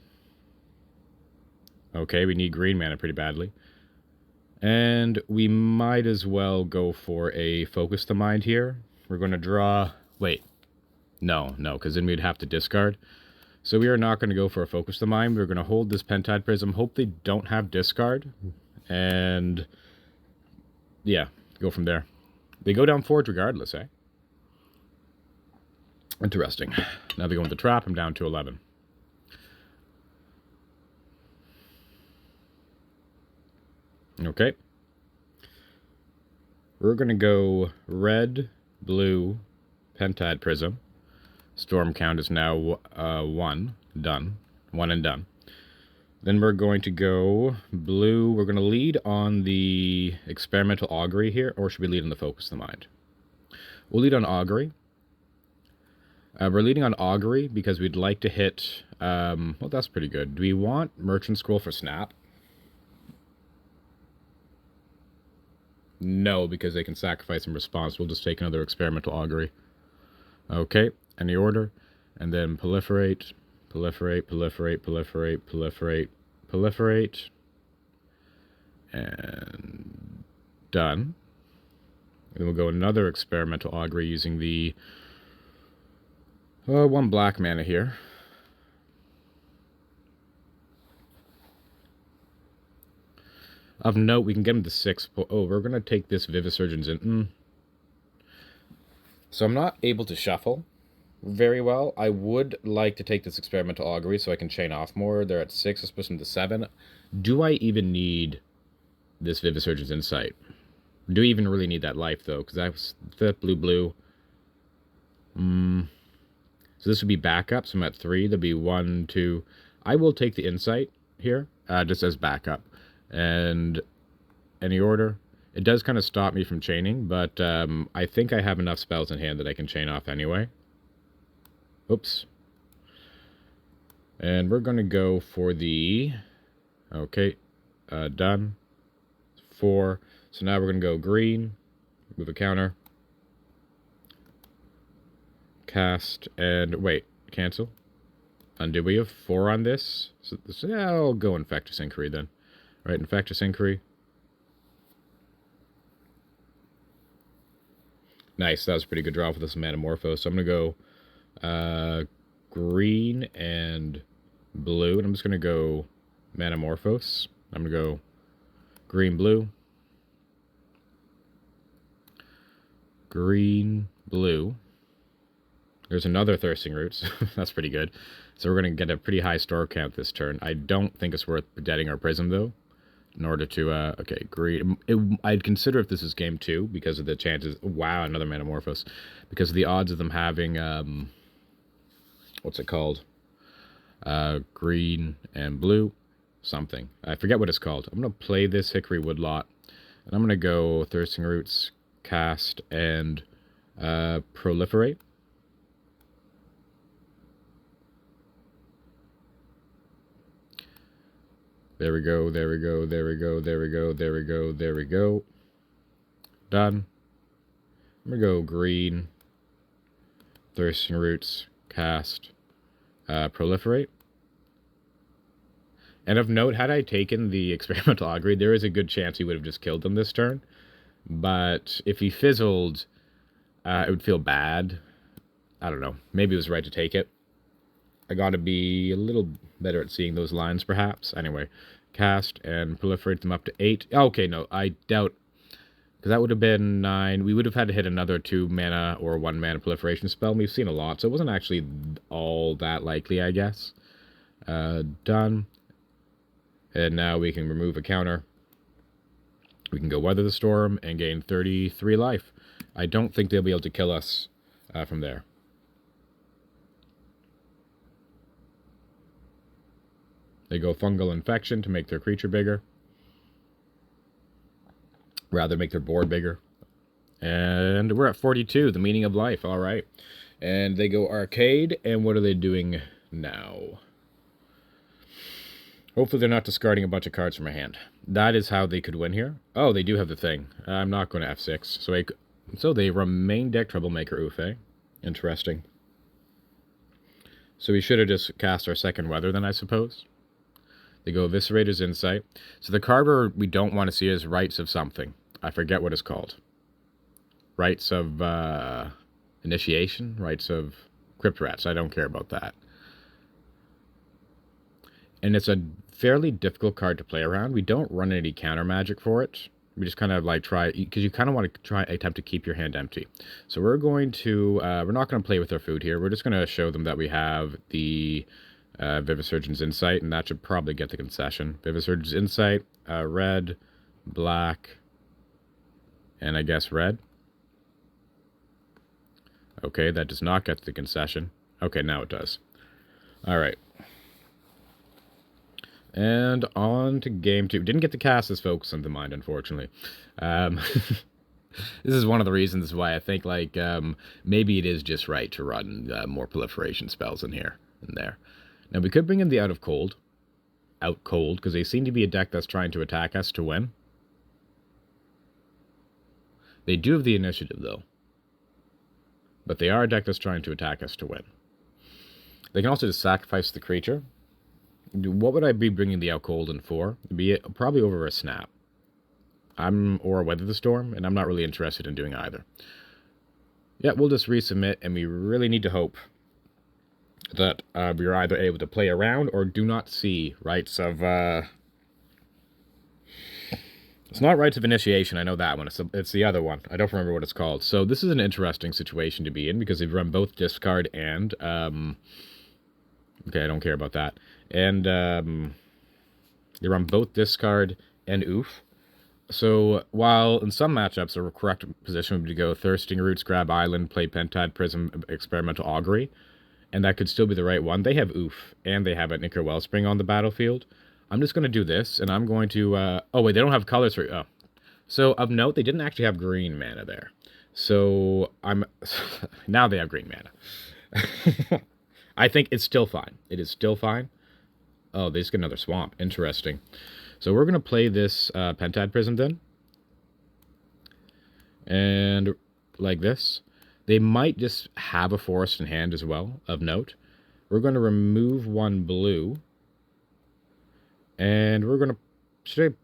Okay, we need green mana pretty badly. And we might as well go for a Focus the Mind here. We're going to draw... Wait. No, because then we'd have to discard. So we are not going to go for a Focus the Mind. We're going to hold this Pentad Prism. Hope they don't have discard. And... yeah, go from there. They go down Forge regardless, eh? Interesting. Now they go into the trap. I'm down to 11. Okay. We're going to go red, blue, Pentad Prism. Storm count is now 1. Done. 1 and done. Then we're going to go blue. We're going to lead on the Experimental Augury here, or should we lead on the Focus of the Mind? We'll lead on Augury. We're leading on Augury because we'd like to hit... well, that's pretty good. Do we want Merchant Scroll for Snap? No, because they can sacrifice in response. We'll just take another Experimental Augury. Okay, any order. And then proliferate, proliferate, proliferate, proliferate, proliferate, proliferate. And done. And we'll go another experimental augury using the 1 black mana here. Of note, we can get him to 6. Oh, we're going to take this Vivisurgence in. So I'm not able to shuffle very well. I would like to take this experimental augury so I can chain off more. They're at 6, let's push them to 7. Do I even need this Vivisurgence Insight? Do we even really need that life, though? Because that was the blue. So this would be backup. So I'm at 3. There'll be 1, 2. I will take the Insight here, just as backup. And any order. It does kind of stop me from chaining, but I think I have enough spells in hand that I can chain off anyway. Oops. And we're going to go for the... Okay. Done. 4. So now we're going to go green. Move a counter. Cast. And wait. Cancel. Undo. We have 4 on this. So yeah, I'll go Infectious Inquiry then. Alright, Infectious Inquiry. Nice. That was a pretty good draw for this Metamorphose. So I'm going to go green and blue. And I'm just going to go Metamorphose. I'm going to go green, blue. Green, blue. There's another Thirsting Roots. That's pretty good. So we're going to get a pretty high store count this turn. I don't think it's worth deading our Prism, though, in order to... okay, green. I'd consider if this is game 2 because of the chances... Wow, another Metamorphose. Because of the odds of them having... what's it called? Green and blue. Something. I forget what it's called. I'm going to play this Hickory Woodlot. And I'm going to go Thirsting Roots, cast, and Proliferate. There we go, there we go, there we go, there we go, there we go, there we go. Done. I'm going to go green, Thirsting Roots, cast, Proliferate. And of note, had I taken the Experimental Augury, there is a good chance he would have just killed them this turn. But if he fizzled, it would feel bad. I don't know. Maybe it was right to take it. I got to be a little better at seeing those lines, perhaps. Anyway, cast and proliferate them up to 8. Okay, no, I doubt... Because that would have been 9. We would have had to hit another 2 mana or 1 mana proliferation spell. We've seen a lot, so it wasn't actually all that likely, I guess. Done. And now we can remove a counter. We can go Weather the Storm and gain 33 life. I don't think they'll be able to kill us from there. They go Fungal Infection to make their creature bigger. Rather make their board bigger. And we're at 42, the meaning of life. All right. And they go Arcade, and what are they doing now? Hopefully they're not discarding a bunch of cards from my hand. That is how they could win here. Oh, they do have the thing. I'm not going to F6. So they remain deck Troublemaker Ufe. Interesting. So we should have just cast our second Weather then, I suppose. They go Eviscerator's Insight. So the card we don't want to see is Rites of something. I forget what it's called. Rites of Initiation? Rites of Crypt Rats. I don't care about that. And it's a fairly difficult card to play around. We don't run any counter magic for it. We just kind of like try, because you kind of want to attempt to keep your hand empty. So we're going to, we're not going to play with our food here. We're just going to show them that we have the Vivisurgence Insight, and that should probably get the concession. Vivisurgence Insight, red, black, and I guess red. Okay, that does not get the concession. Okay, now it does. All right. And on to game 2. Didn't get to cast this Focus on the Mind, unfortunately. This is one of the reasons why I think, like, maybe it is just right to run more proliferation spells in here and there. Now, we could bring in the Out Cold, because they seem to be a deck that's trying to attack us to win. They do have the initiative, though. But they are a deck that's trying to attack us to win. They can also just sacrifice the creature. What would I be bringing the Out Cold in for? It'd be probably over a Snap. or weather the storm, and I'm not really interested in doing either. Yeah, we'll just resubmit, and we really need to hope that we're either able to play around or do not see rights of... It's not rights of initiation, I know that one. It's the other one. I don't remember what it's called. So this is an interesting situation to be in, because they've run both discard and... okay, I don't care about that. And they run both discard and oof. So while in some matchups the correct position would be to go Thirsting Roots, Grab Island, play Pentad Prism, Experimental Augury, and that could still be the right one. They have oof, and they have an Ichor Wellspring on the battlefield. I'm just going to do this, and I'm going to... oh, wait, they don't have colors for... Oh. So, of note, they didn't actually have green mana there. So, now they have green mana. I think it's still fine. It is still fine. Oh, they just get another swamp. Interesting. So, we're going to play this Pentad Prism then. And like this. They might just have a forest in hand as well, of note. We're going to remove one blue. And we're going to...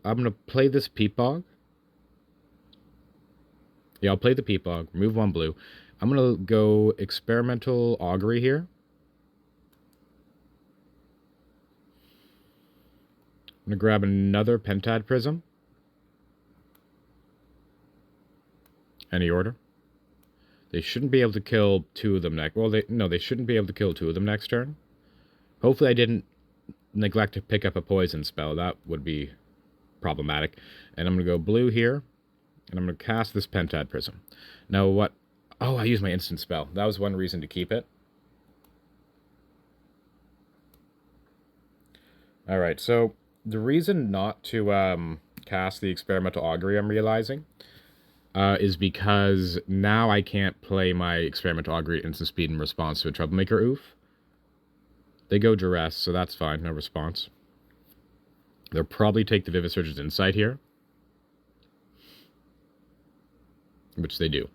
I'm going to play this Peat Bog. Yeah, I'll play the Peat Bog. Remove one blue. I'm going to go Experimental Augury here. I'm going to grab another Pentad Prism. Any order. They shouldn't be able to kill two of them next... Well, they shouldn't be able to kill two of them next turn. Hopefully I didn't neglect to pick up a poison spell. That would be problematic. And I'm going to go blue here. And I'm going to cast this Pentad Prism. Now what... Oh, I used my instant spell. That was one reason to keep it. Alright, so the reason not to cast the Experimental Augury, I'm realizing... is because now I can't play my Experimental Augury instant speed in response to a Troublemaker oof. They go Duress, so that's fine, no response. They'll probably take the Vivid Surge's Insight here. Which they do.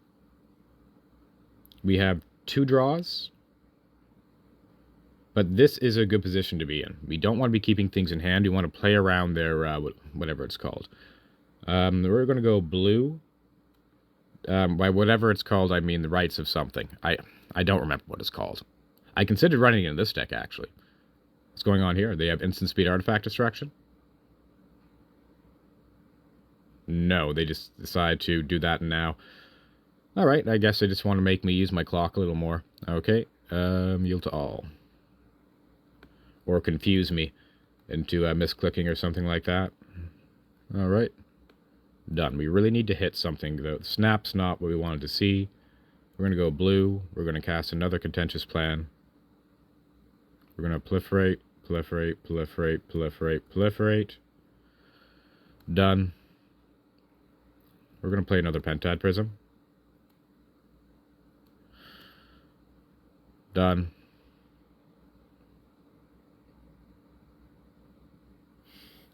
We have 2 draws. But this is a good position to be in. We don't want to be keeping things in hand. We want to play around their, whatever it's called. We're going to go blue. By whatever it's called, I mean the rights of something. I don't remember what it's called. I considered running it in this deck, actually. What's going on here? They have instant speed artifact destruction? No, they just decide to do that now. Alright, I guess they just want to make me use my clock a little more. Okay, yield to all. Or confuse me into misclicking or something like that. Alright. Done. We really need to hit something, though. Snap's not what we wanted to see. We're going to go blue. We're going to cast another Contentious Plan. We're going to proliferate, proliferate, proliferate, proliferate, proliferate. Done. We're going to play another Pentad Prism. Done.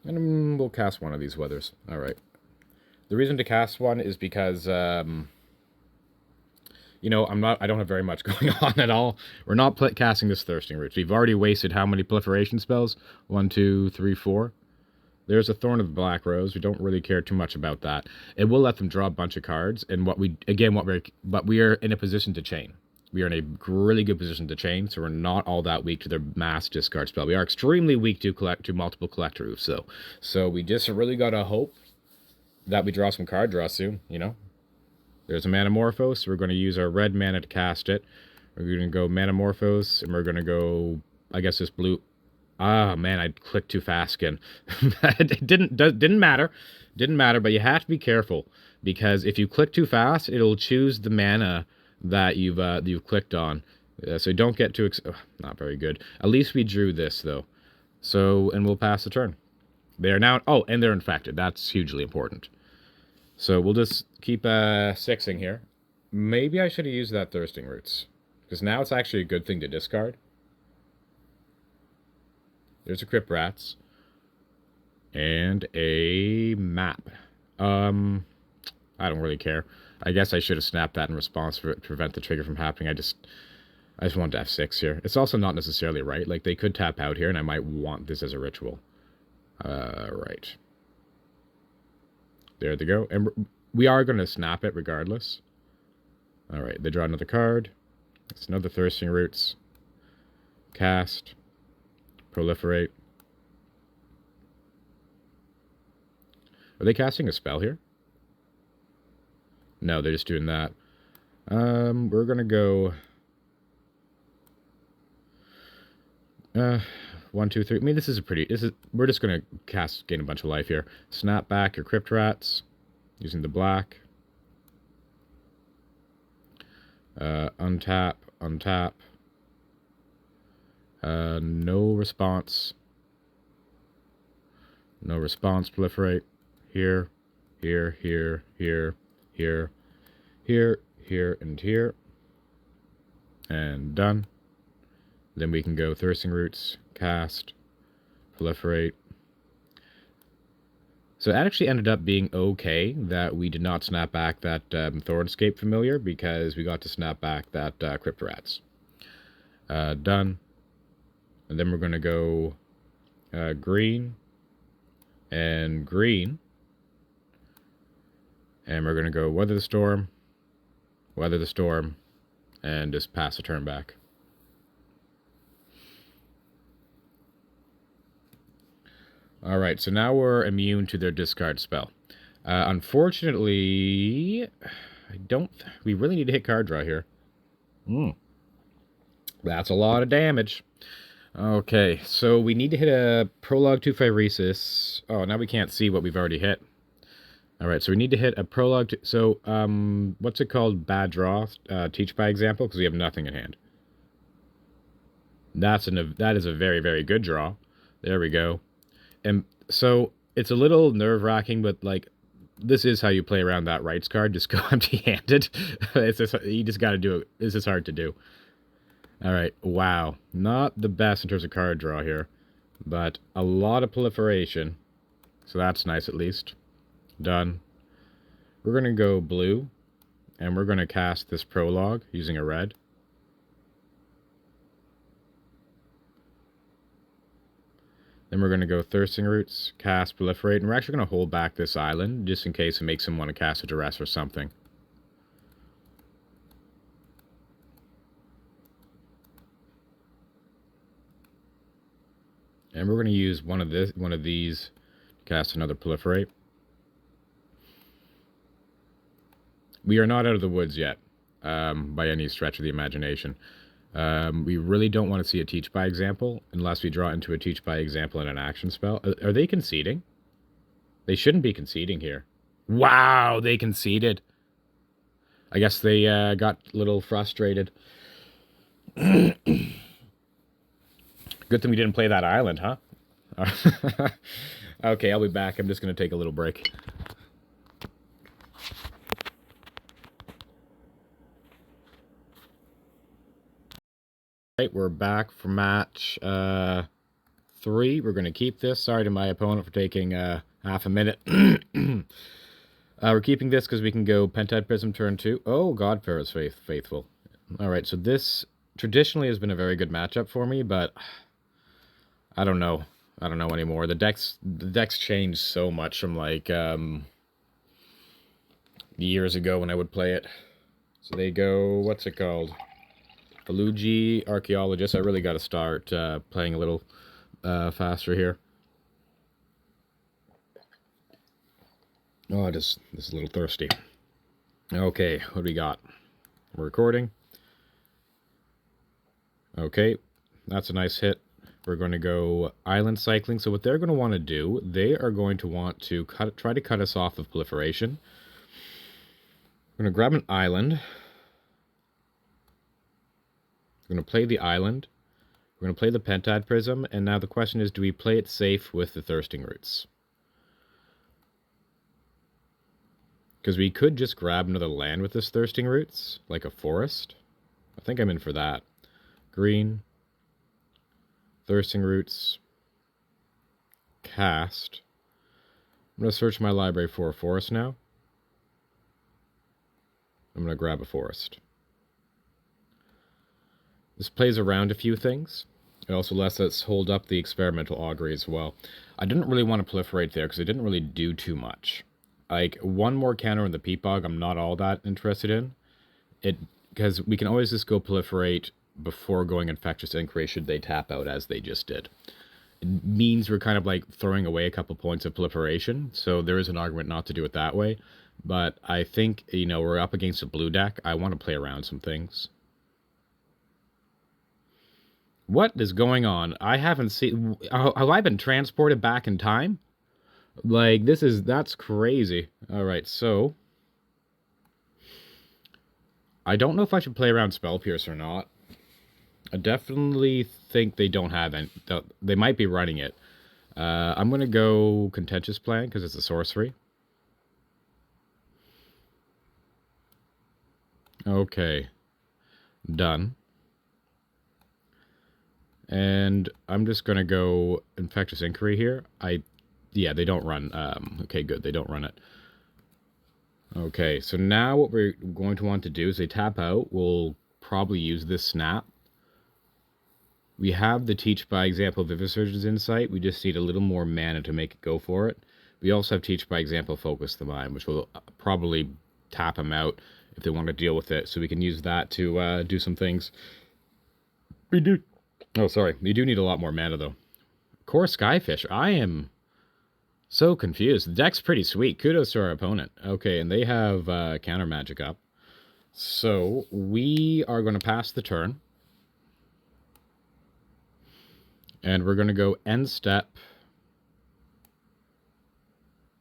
And we'll cast one of these weathers. Alright. The reason to cast one is because, you know, I don't have very much going on at all. We're not casting this Thirsting Roots. We've already wasted how many proliferation spells? 1, 2, 3, 4. There's a Thorn of the Black Rose. We don't really care too much about that. It will let them draw a bunch of cards. And but we are in a position to chain. We are in a really good position to chain, so we're not all that weak to their mass discard spell. We are extremely weak to multiple Collector Roofs, though. So we just really gotta hope that we draw some card draw soon, you know? There's a Manamorphose. We're going to use our red mana to cast it. We're going to go Manamorphose, and we're going to go, I guess, this blue. Ah, man, I clicked too fast again. It didn't matter. Didn't matter, but you have to be careful, because if you click too fast, it'll choose the mana that you've clicked on. So don't get too... not very good. At least we drew this, though. So, and we'll pass the turn. They are now... Oh, and they're infected. That's hugely important. So we'll just keep sixing here. Maybe I should have used that Thirsting Roots, because now it's actually a good thing to discard. There's a Crypt Rats. And a map. I don't really care. I guess I should have snapped that in response to prevent the trigger from happening. I just wanted to F6 here. It's also not necessarily right. Like, they could tap out here, and I might want this as a ritual. Right. There they go. And we are going to snap it regardless. All right, they draw another card. It's another Thirsting Roots. Cast. Proliferate. Are they casting a spell here? No, they're just doing that. We're going to go... 1, 2, 3. I mean, we're just going to gain a bunch of life here. Snap back your Crypt Rats. Using the black. Untap. No response. No response. Proliferate. Here, and here. And done. Then we can go Thirsting Roots, cast, proliferate. So it actually ended up being okay that we did not snap back that Thornscape Familiar, because we got to snap back that Crypt Rats. Done. And then we're going to go green and green. And we're going to go Weather the Storm, and just pass the turn back. Alright, so now we're immune to their discard spell. Unfortunately, we really need to hit card draw here. That's a lot of damage. Okay, so we need to hit a Prologue to Phyresis. Oh, now we can't see what we've already hit. Alright, so we need to hit a Prologue to... what's it called? Bad draw? Teach by example, because we have nothing in hand. That is a very, very good draw. There we go. And so it's a little nerve-wracking, but like, this is how you play around that rights card. Just go empty-handed. You just got to do it. This is hard to do. All right. Wow. Not the best in terms of card draw here, but a lot of proliferation. So that's nice at least. Done. We're going to go blue, and we're going to cast this Prologue using a red. Then we're going to go Thirsting Roots, cast, proliferate, and we're actually going to hold back this island just in case it makes him want to cast a Duress or something. And we're going to use one of these to cast another proliferate. We are not out of the woods yet, by any stretch of the imagination. We really don't want to see a Teach by example unless we draw into a Teach by example in an action spell. Are they conceding? They shouldn't be conceding here. Wow, they conceded. I guess they got a little frustrated. Good thing we didn't play that island, huh? Okay, I'll be back. I'm just going to take a little break. Right, we're back for match 3. We're going to keep this. Sorry to my opponent for taking half a minute. We're keeping this because we can go Pentad Prism turn 2. Oh, Godfair is faithful. Alright, so this traditionally has been a very good matchup for me, but I don't know. I don't know anymore. The decks changed so much from like years ago when I would play it. So they go, what's it called? Belugi, Archaeologist. I really got to start playing a little faster here. Oh, this is a little thirsty. Okay, what do we got? We're recording. Okay, that's a nice hit. We're going to go Island Cycling. So what they're going to want to do, they are going to want to try to cut us off of proliferation. We're going to grab an island. We're going to play the island. We're going to play the Pentad Prism. And now the question is, do we play it safe with the Thirsting Roots? Because we could just grab another land with this Thirsting Roots, like a forest. I think I'm in for that. Green. Thirsting Roots. Cast. I'm going to search my library for a forest now. I'm going to grab a forest. This plays around a few things. It also lets us hold up the Experimental Augury as well. I didn't really want to proliferate there because it didn't really do too much. Like, one more counter on the peat bog, I'm not all that interested in. It because we can always just go proliferate before going infectious inquiry should they tap out as they just did. It means we're kind of like throwing away a couple points of proliferation, so there is an argument not to do it that way. But I think, you know, we're up against a blue deck. I want to play around some things. What is going on? I haven't seen... Have I been transported back in time? Like, that's crazy. Alright, so... I don't know if I should play around Spell Pierce or not. I definitely think they don't have any... They might be running it. I'm going to go Contentious Plan, because it's a sorcery. Okay. Done. And I'm just going to go Infectious Inquiry here. Yeah, they don't run. Okay, good. They don't run it. Okay, so now what we're going to want to do is they tap out. We'll probably use this snap. We have the Teach by Example Vivisurgeon's Insight. We just need a little more mana to make it go for it. We also have Teach by Example Focus the Mind, which will probably tap them out if they want to deal with it. So we can use that to do some things. We do... Oh, sorry. We do need a lot more mana, though. Core Skyfish. I am so confused. The deck's pretty sweet. Kudos to our opponent. Okay, and they have counter magic up. So we are going to pass the turn. And we're going to go end step.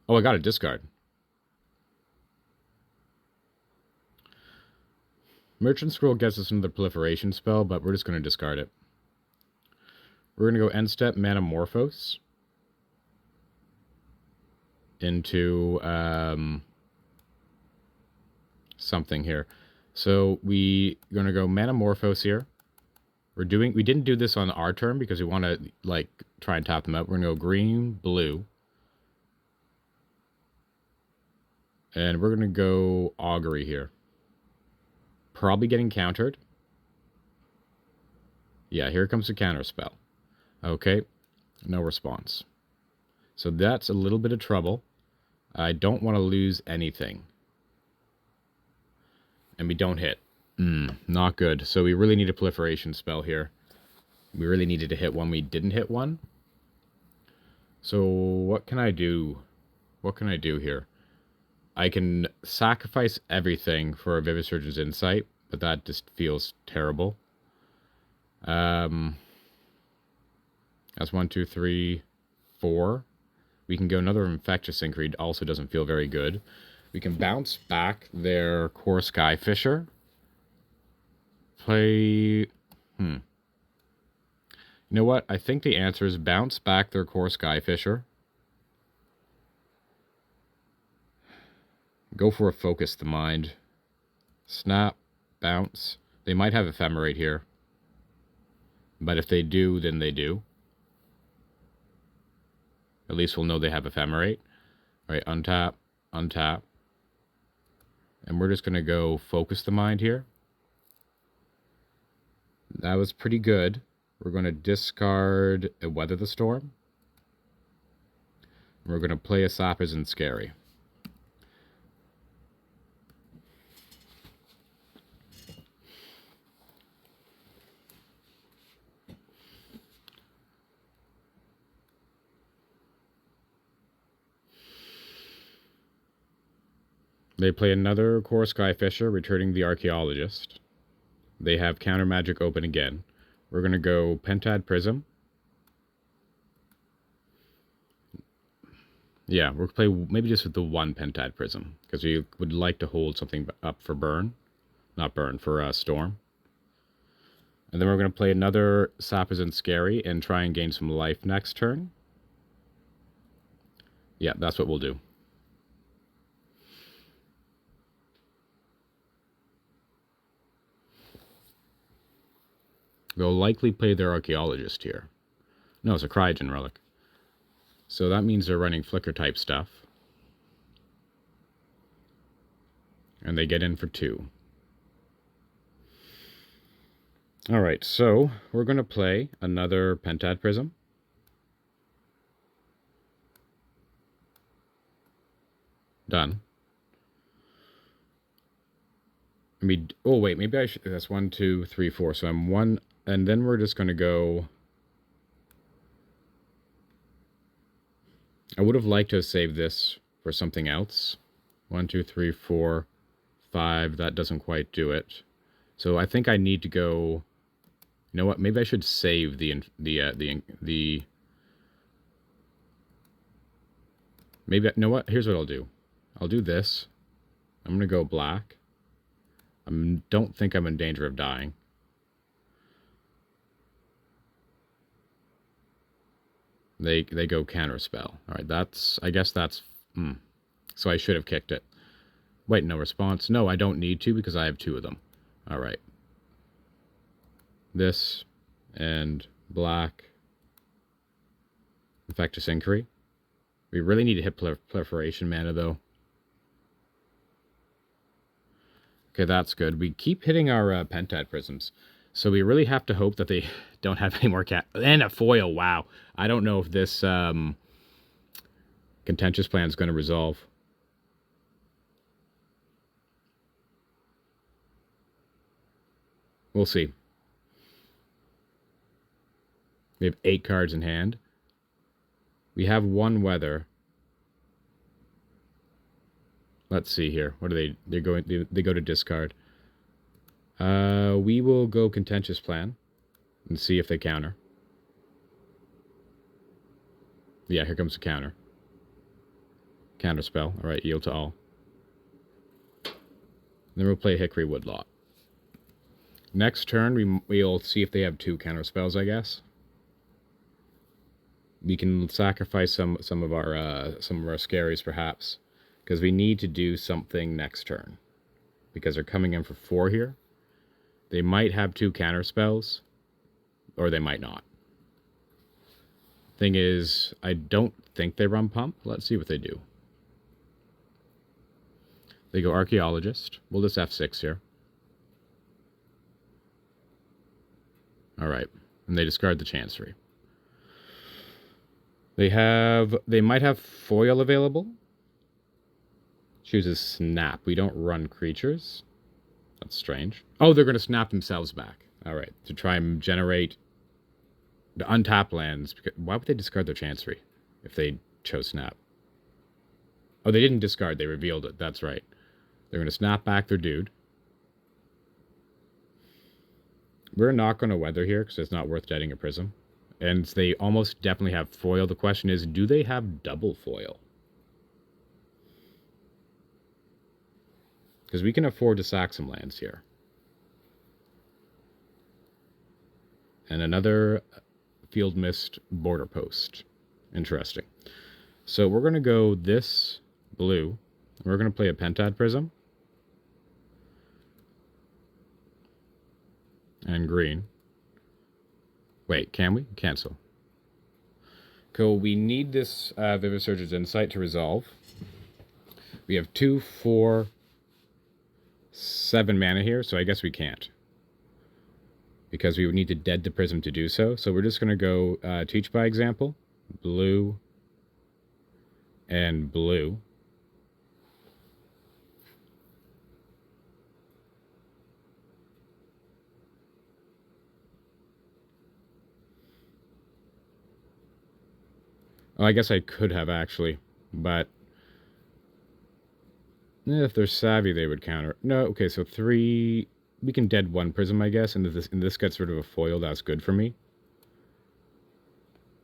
Oh, I got a discard. Merchant Scroll gets us another proliferation spell, but we're just going to discard it. We're going to go end step Manamorphose into something here. So we're going to go Manamorphose here. We didn't do this on our turn because we want to like try and top them up. We're going to go green, blue. And we're going to go Augury here. Probably getting countered. Yeah, here comes the counter spell. Okay, no response. So that's a little bit of trouble. I don't want to lose anything. And we don't hit. Not good. So we really need a proliferation spell here. We really needed to hit one. We didn't hit one. So what can I do? What can I do here? I can sacrifice everything for a Vivisurgeon's Insight, but that just feels terrible. That's 1, 2, 3, 4. We can go another Infectious Inquiry. Also doesn't feel very good. We can bounce back their Core Skyfisher. Play... You know what? I think the answer is bounce back their Core Skyfisher. Go for a Focus the Mind. Snap. Bounce. They might have Ephemerate here. But if they do, then they do. At least we'll know they have Ephemerate. Alright, untap. Untap. And we're just going to go Focus the Mind here. That was pretty good. We're going to discard a Weather the Storm. We're going to play a Sappers and Scary. They play another Core Skyfisher, returning the Archaeologist. They have Counter Magic open again. We're going to go Pentad Prism. Yeah, we'll play maybe just with the one Pentad Prism, because we would like to hold something up for burn. Not burn, for Storm. And then we're going to play another Sappers and Scary and try and gain some life next turn. Yeah, that's what we'll do. They'll likely play their Archaeologist here. No, it's a Cryogen Relic. So that means they're running Flicker type stuff. And they get in for 2. Alright, so we're going to play another Pentad Prism. Done. I mean, oh wait, maybe I should. That's 1, 2, 3, 4. So I'm 1, and then we're just going to go. I would have liked to have saved this for something else. 1, 2, 3, 4, 5. That doesn't quite do it. So I think I need to go. You know what? Maybe I should save the. Maybe, you know what? Here's what I'll do. I'll do this. I'm going to go black. I don't think I'm in danger of dying. They go counterspell. All right, that's, I guess that's, so I should have kicked it. Wait, no response. No, I don't need to because I have 2 of them. All right. This and black. Infectious Inquiry. We really need to hit proliferation mana, though. Okay, that's good. We keep hitting our Pentad Prisms. So we really have to hope that they don't have any more cat... And a foil, wow. I don't know if this contentious plan is going to resolve. We'll see. We have 8 cards in hand. We have 1 weather. Let's see here. What are they? They're going. They go to discard. We will go contentious plan and see if they counter. Yeah, here comes the counter. Counter spell. All right, yield to all. Then we'll play Hickory Woodlot. Next turn, we'll see if they have 2 counter spells, I guess. We can sacrifice some of our scaries, perhaps, because we need to do something next turn. Because they're coming in for 4 here. They might have 2 counter spells, or they might not. Thing is, I don't think they run pump. Let's see what they do. They go Archaeologist. We'll just F6 here. Alright. And they discard the Chancery. They might have foil available. Chooses Snap. We don't run creatures. That's strange. Oh, they're going to snap themselves back. Alright. To try and generate the untapped lands. Why would they discard their Chancery if they chose Snap? Oh, they didn't discard. They revealed it. That's right. They're going to snap back their dude. We're not going to weather here because it's not worth deading a prism. And they almost definitely have foil. The question is, do they have double foil? Because we can afford to sack some lands here. And another Field Mist border post. Interesting. So we're going to go this blue. We're going to play a Pentad Prism. And green. Wait, can we? Cancel. Cool, we need this Vivid Surge's Insight to resolve. We have 2, 4, 7 mana here, so I guess we can't. Because we would need to dead the prism to do so. So we're just going to go Teach by Example. Blue. And blue. Oh, I guess I could have actually, but if they're savvy, they would counter. No, okay, so 3. We can dead 1 prism, I guess, and this gets rid of a foil. That's good for me.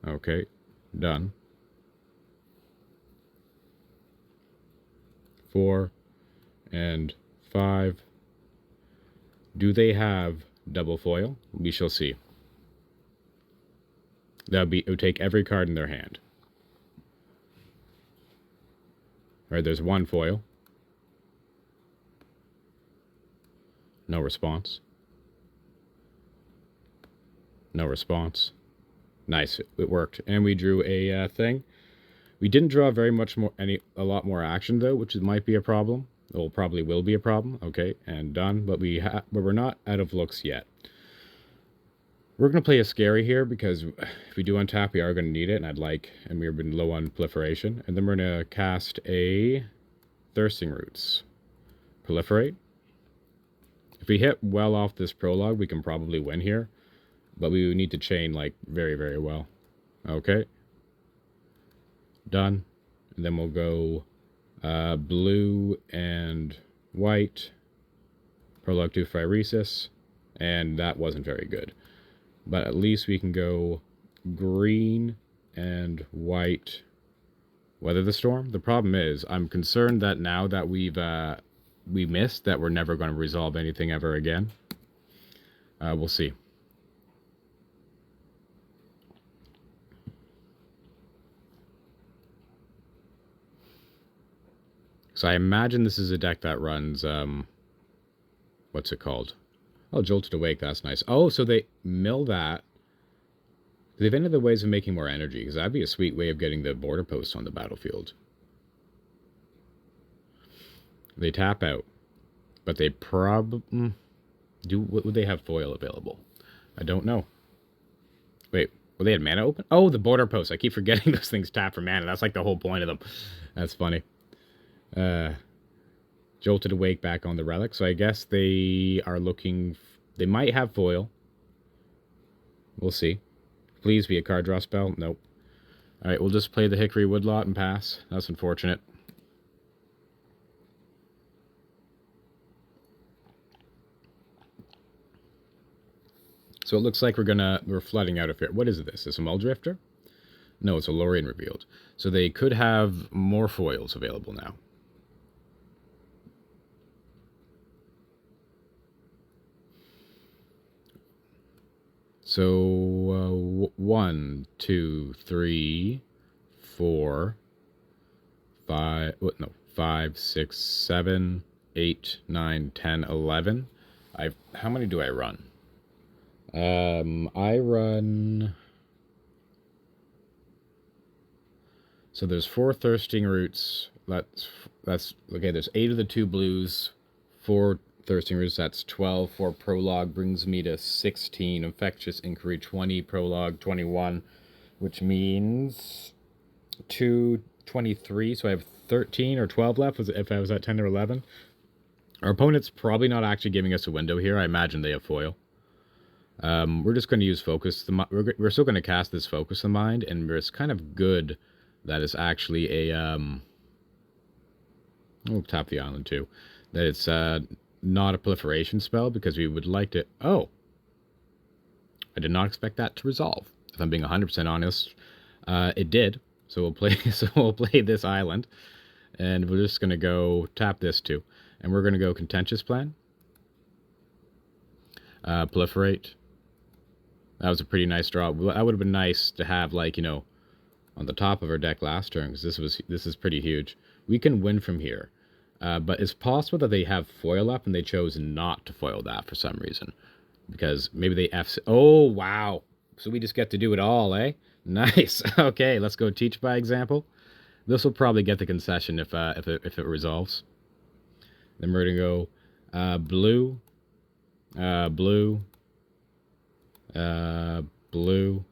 Okay, done. 4 and 5. Do they have double foil? We shall see. It would take every card in their hand. All right, there's 1 foil. No response. No response. Nice, it worked. And we drew a thing. We didn't draw very much more, a lot more action though, which might be a problem. Well, probably will be a problem. Okay, and done. But we're not out of looks yet. We're going to play a scary here because if we do untap, we are going to need it, and we've been low on proliferation. And then we're going to cast a Thirsting Roots. Proliferate. If we hit well off this prologue, we can probably win here. But we need to chain, like, very, very well. Okay. Done. And then we'll go blue and white. Prologue to Phyresis. And that wasn't very good. But at least we can go green and white. Weather the Storm. The problem is, I'm concerned that now that we missed, that we're never going to resolve anything ever again. We'll see. So I imagine this is a deck that runs, what's it called? Oh, Jolted Awake, that's nice. Oh, so they mill that. They've ended the ways of making more energy, because that'd be a sweet way of getting the border posts on the battlefield. They tap out. But they probably... Would they have foil available? I don't know. Wait, well, they had mana open? Oh, the border posts. I keep forgetting those things tap for mana. That's like the whole point of them. That's funny. Jolted Awake back on the relic. So I guess they are looking... They might have foil. We'll see. Please be a card draw spell. Nope. Alright, we'll just play the Hickory Woodlot and pass. That's unfortunate. So it looks like we're flooding out of here. What is this? Is this a Muldrifter? No, it's a Lorien Revealed. So they could have more foils available now. So, 1, 2, 3, 4, 5, no, 5, 6, 7, 8, 9, 10, 11. How many do I run? I run... So there's 4 Thirsting Roots. That's okay, there's 8 of the 2 blues, 4 Thirsting Roots, that's 12. 4 Prologue brings me to 16. Infectious Inquiry, 20. Prologue, 21. Which means 23. So I have 13 or 12 left if I was at 10 or 11. Our opponent's probably not actually giving us a window here. I imagine they have foil. We're just going to use Focus. We're still going to cast this Focus the Mind, and it's kind of good that it's actually a... We'll tap the island too. That it's... not a proliferation spell, because we would like to... Oh! I did not expect that to resolve. If I'm being 100% honest, it did. So we'll play this island, and we're just going to go tap this too. And we're going to go Contentious Plan. Proliferate. That was a pretty nice draw. That would have been nice to have, like, you know, on the top of our deck last turn, because this is pretty huge. We can win from here. But it's possible that they have foil up and they chose not to foil that for some reason. Because maybe they Oh, wow. So we just get to do it all, eh? Nice. Okay, let's go Teach by Example. This will probably get the concession if it resolves. Then we're going to go blue, blue, blue,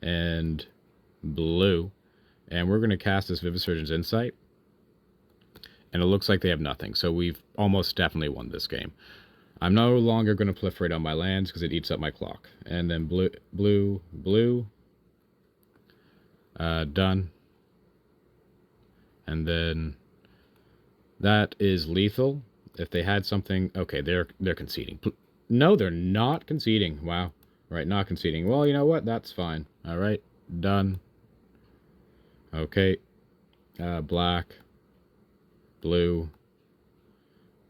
and blue. And we're going to cast this Vivisurgeon's Insight. And it looks like they have nothing. So we've almost definitely won this game. I'm no longer going to proliferate on my lands because it eats up my clock. And then blue, blue, blue. Done. And then that is lethal. If they had something... Okay, they're conceding. No, they're not conceding. Wow. Right, not conceding. Well, you know what? That's fine. All right. Done. Okay. Black. Blue,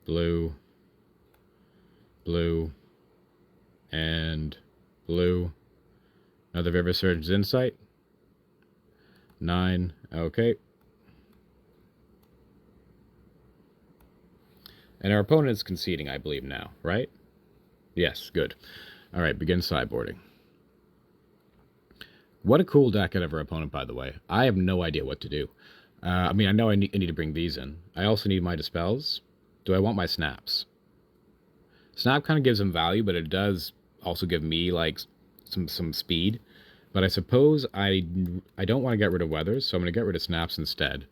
blue, blue, and blue. Another Vivisurgeon's Insight. 9. Okay. And our opponent is conceding, I believe, now, right? Yes, good. All right, begin sideboarding. What a cool deck out of our opponent, by the way. I have no idea what to do. I mean, I know I need to bring these in. I also need my Dispels. Do I want my Snaps? Snap kind of gives them value, but it does also give me, like, some speed. But I suppose I don't want to get rid of Weathers, so I'm going to get rid of Snaps instead.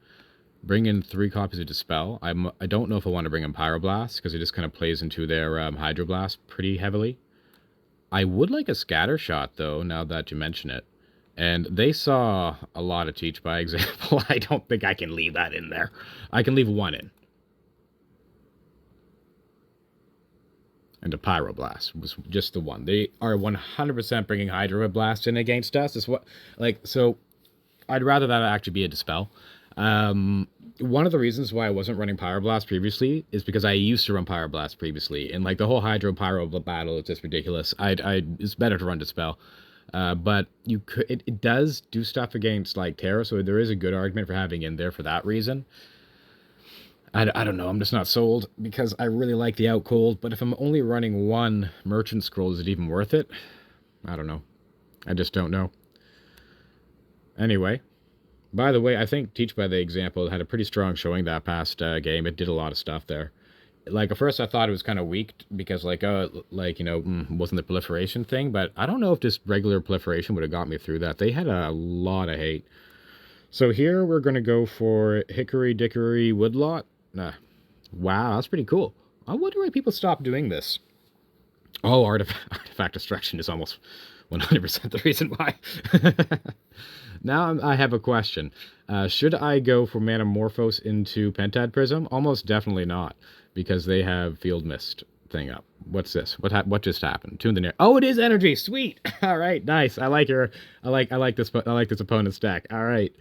Bring in 3 copies of Dispel. I don't know if I want to bring in Pyroblast, because it just kind of plays into their Hydroblast pretty heavily. I would like a Scatter Shot, though, now that you mention it. And they saw a lot of Teach by example. I don't think I can leave that in there. I can leave 1 in. And a Pyroblast was just the 1. They are 100% bringing Hydroblast in against us. Is what, like, so I'd rather that actually be a Dispel. One of the reasons why I wasn't running Pyroblast previously is because I used to run Pyroblast previously, and like the whole Hydro Pyro battle is just ridiculous. It's better to run Dispel. But you could, it does do stuff against like Terra, so there is a good argument for having in there for that reason. I don't know, I'm just not sold, because I really like the Out Cold, but if I'm only running 1 Merchant Scroll, is it even worth it? I don't know. I just don't know. Anyway, by the way, I think Teach by the Example had a pretty strong showing that past game. It did a lot of stuff there. Like, at first I thought it was kind of weak, because, like, you know, wasn't the proliferation thing, but I don't know if just regular proliferation would have got me through that. They had a lot of hate. So here we're going to go for Hickory Dickory Woodlot. Wow, that's pretty cool. I wonder why people stopped doing this. Oh, artifact destruction is almost 100% the reason why. Now I have a question. Should I go for Manamorphose into Pentad Prism? Almost definitely not, because they have Field Mist thing up. What's this? What just happened? Tune the near. Oh, it is energy. Sweet. All right, nice. I like this opponent's deck. All right.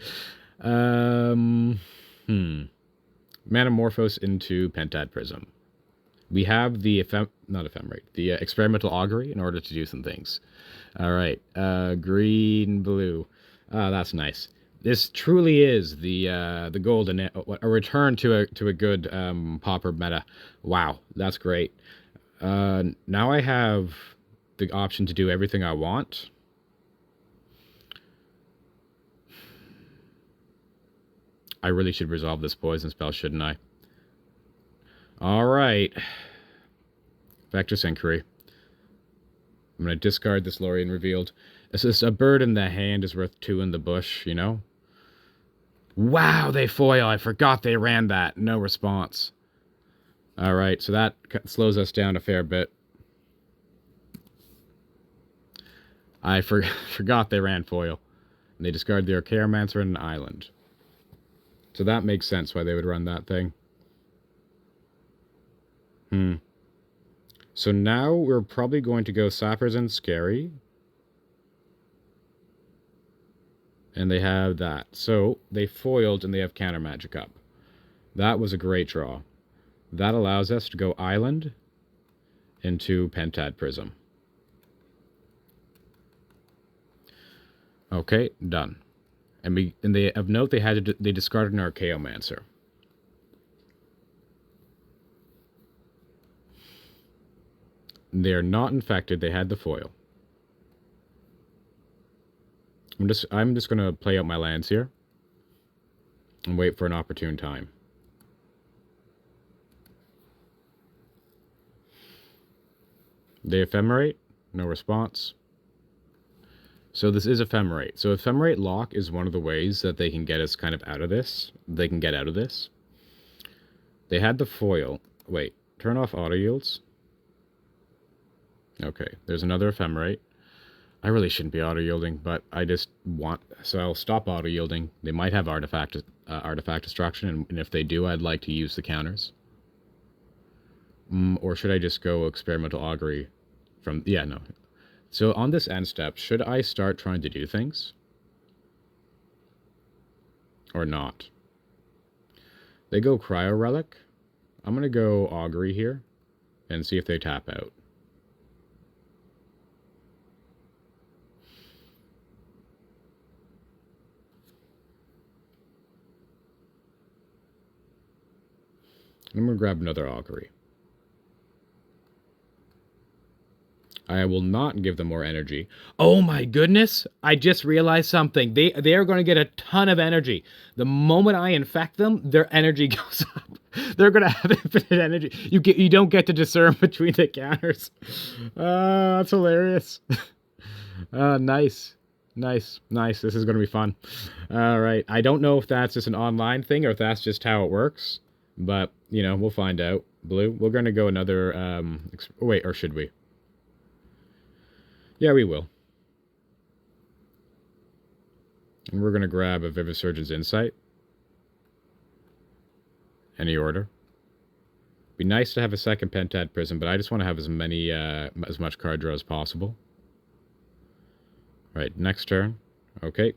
Manamorphose into Pentad Prism. We have the the Experimental Augury in order to do some things. All right, green, blue. That's nice. This truly is the golden, a return to a good Pauper meta. Wow, that's great. Now I have the option to do everything I want. I really should resolve this poison spell, shouldn't I? Alright. Vector's Inquiry. I'm going to discard this Lorien Revealed. It's just a bird in the hand is worth 2 in the bush, you know? Wow, they foil. I forgot they ran that. No response. Alright, so that slows us down a fair bit. I forgot they ran foil. And they discarded the Archaeomancer and an island. So that makes sense why they would run that thing. So now we're probably going to go Sappers and Scary. And they have that. So they foiled and they have Counter Magic up. That was a great draw. That allows us to go Island into Pentad Prism. Okay, done. And they of note they discarded an Archaeomancer. They are not infected. They had the foil. I'm just gonna play out my lands here and wait for an opportune time. They ephemerate, no response. So this is Ephemerate. So Ephemerate Lock is one of the ways that they can get us kind of out of this. They can get out of this. They had the foil. Wait, turn off auto yields. Okay, there's another Ephemerate. I really shouldn't be auto yielding, but I just want, so I'll stop auto yielding. They might have artifact destruction, and if they do, I'd like to use the counters. Or should I just go Experimental Augury from, yeah, no. So on this end step, should I start trying to do things? Or not? They go Cryo Relic. I'm going to go Augury here and see if they tap out. I'm going to grab another Augury. I will not give them more energy. Oh my goodness! I just realized something. They are going to get a ton of energy. The moment I infect them, their energy goes up. They're going to have infinite energy. You don't get to discern between the counters. That's hilarious. Nice. Nice, nice. This is going to be fun. All right. I don't know if that's just an online thing or if that's just how it works, but, you know, we'll find out. Blue, we're going to go another, wait, or should we? Yeah, we will. And we're going to grab a Vivisurgeon's Insight. Any order. Be nice to have a second Pentad Prism, but I just want to have as much card draw as possible. Right, next turn. Okay.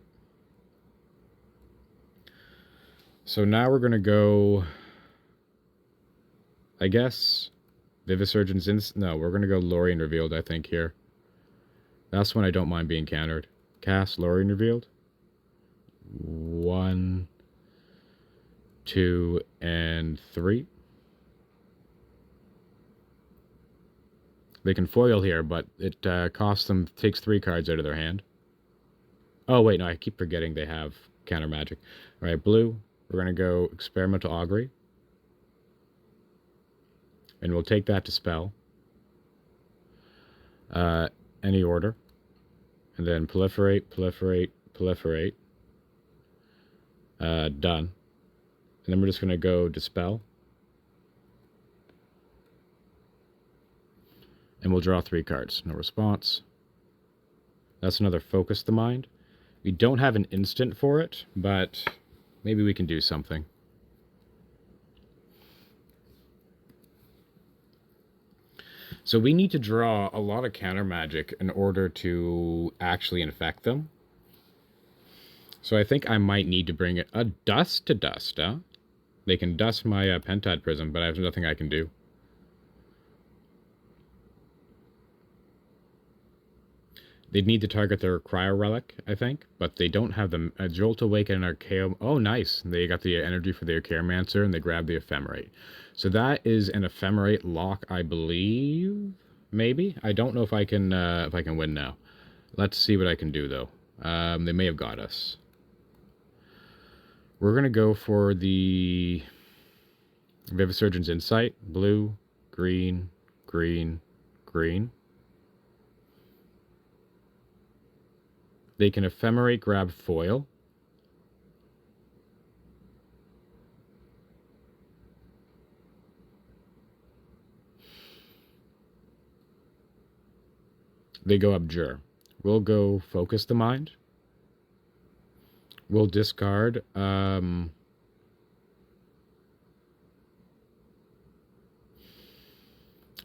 So now we're going to go, I guess, Vivisurgeon's No, we're going to go Lorien Revealed, I think, here. That's when I don't mind being countered. Cast Lorien Revealed. 1, 2, and 3. They can foil here, but it takes 3 cards out of their hand. Oh, wait, no, I keep forgetting they have counter magic. All right, blue, we're going to go Experimental Augury. And we'll take that to spell. Any order. And then proliferate, proliferate, proliferate. Done. And then we're just going to go Dispel. And we'll draw 3 cards. No response. That's another Focus the Mind. We don't have an instant for it, but maybe we can do something. So we need to draw a lot of counter magic in order to actually infect them. So I think I might need to bring it a Dust to Dust, huh? They can dust my Pentad Prism, but I have nothing I can do. They'd need to target their Cryo Relic, I think, but they don't have the Jolt Awaken and Archaeo. Oh, nice. They got the energy for the Archaeomancer, and they grabbed the Ephemerate. So that is an Ephemerate lock, I believe. Maybe? I don't know if I can win now. Let's see what I can do, though. They may have got us. We're going to go for the Vivisurgeon's Insight. Blue, green, green, green. They can Ephemerate, grab foil. They go Abjure. We'll go Focus the Mind. We'll discard. I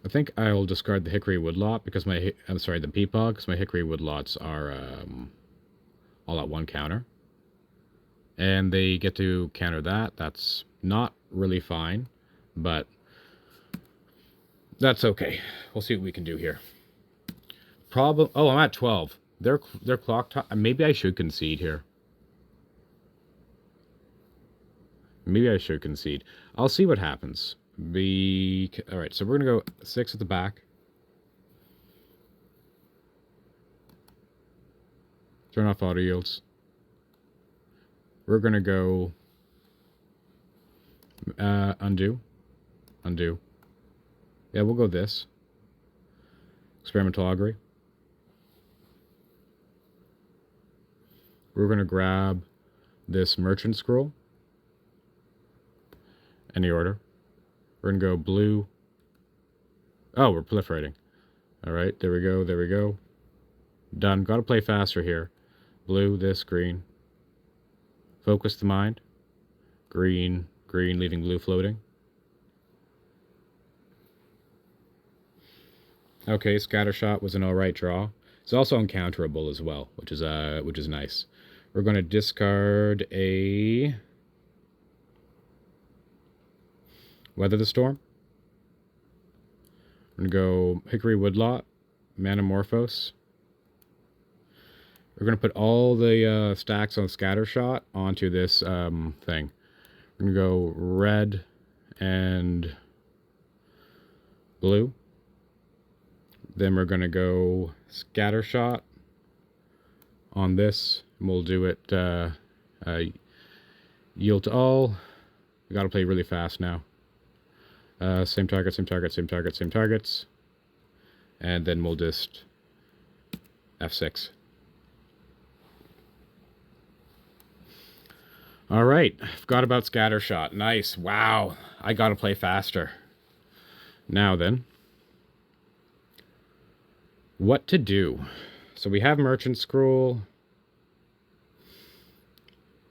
think I'll discard the Hickory Woodlot because the Peepog, because my Hickory Woodlots are all at 1 counter. And they get to counter that. That's not really fine, but that's okay. We'll see what we can do here. Problem. Oh, I'm at 12. Their clock time. Maybe I should concede here. Maybe I should concede. I'll see what happens. All right, so we're going to go 6 at the back. Turn off auto yields. We're going to go undo. Undo. Yeah, we'll go this. Experimental Augury. We're going to grab this Merchant Scroll. Any order. We're going to go blue. Oh, we're proliferating. All right, there we go, there we go. Done. Got to play faster here. Blue, this, green. Focus the Mind. Green, green, leaving blue floating. Okay, Scattershot was an alright draw. It's also uncounterable as well, which is nice. We're going to discard a Weather the Storm. I'm going to go Hickory Woodlot, Manamorphose. We're going to put all the stacks on Scattershot onto this thing. We're going to go red and blue. Then we're going to go Scattershot on this. And we'll do it yield to all. We got to play really fast now. Same target, same target, same target, same targets. And then we'll just F6. All right, forgot about Scattershot. Nice. Wow, I gotta play faster. Now then, what to do? So we have Merchant Scroll.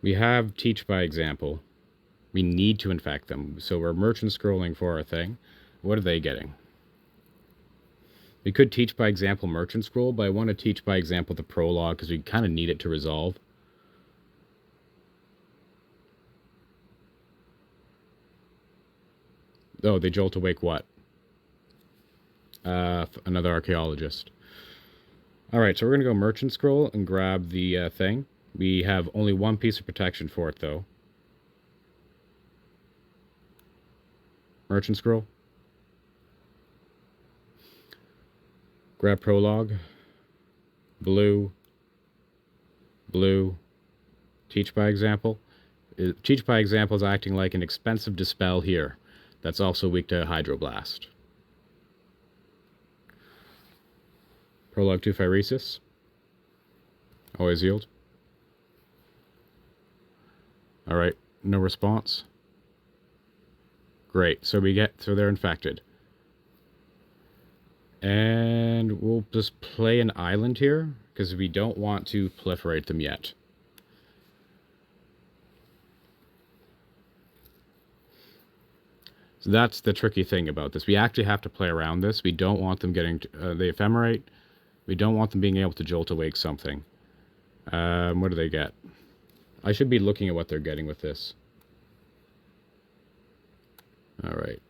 We have Teach by Example. We need to infect them. So we're Merchant Scrolling for our thing. What are they getting? We could Teach by Example Merchant Scroll, but I want to Teach by Example the Prologue because we kind of need it to resolve. Oh, they jolt awake what? Another archaeologist. All right, so we're going to go Merchant Scroll and grab the thing. We have only one piece of protection for it, though. Merchant Scroll. Grab Prologue. Blue. Blue. Teach by Example. Teach by Example is acting like an expensive Dispel here. That's also weak to Hydroblast. Prologue to Phyresis. Always yield. Alright, no response. Great, so they're infected. And we'll just play an island here, because we don't want to proliferate them yet. So that's the tricky thing about this. We actually have to play around this. We don't want them getting the Ephemerate. We don't want them being able to Jolt Awake something. What do they get? I should be looking at what they're getting with this. Alright.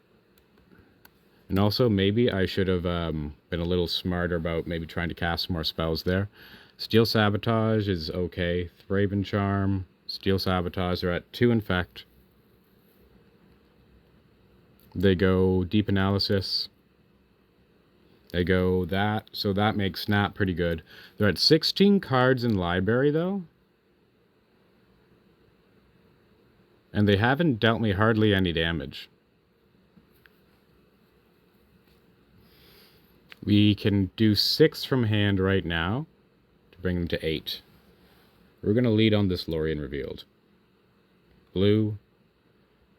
And also, maybe I should have been a little smarter about maybe trying to cast more spells there. Steel Sabotage is okay. Thraben Charm, Steel Sabotage are at 2 Infect. They go Deep Analysis. They go that, so that makes Snap pretty good. They're at 16 cards in Library, though. And they haven't dealt me hardly any damage. We can do 6 from hand right now to bring them to 8. We're going to lead on this Lorien Revealed. Blue,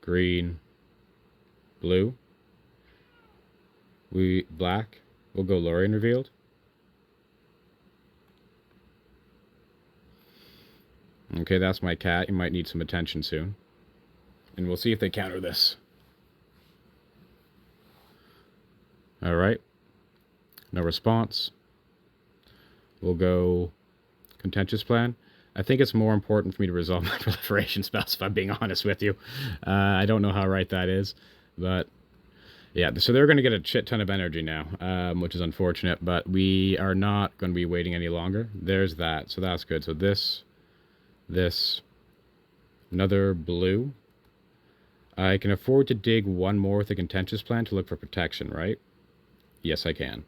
green, blue. Black. We'll go Lorien Revealed. Okay, that's my cat. You might need some attention soon. And we'll see if they counter this. Alright. No response. We'll go Contentious Plan. I think it's more important for me to resolve my proliferation spells, if I'm being honest with you. I don't know how right that is, but yeah, so they're going to get a shit ton of energy now, which is unfortunate, but we are not going to be waiting any longer. There's that, so that's good. So this, another blue. I can afford to dig one more with a Contentious Plan to look for protection, right? Yes, I can.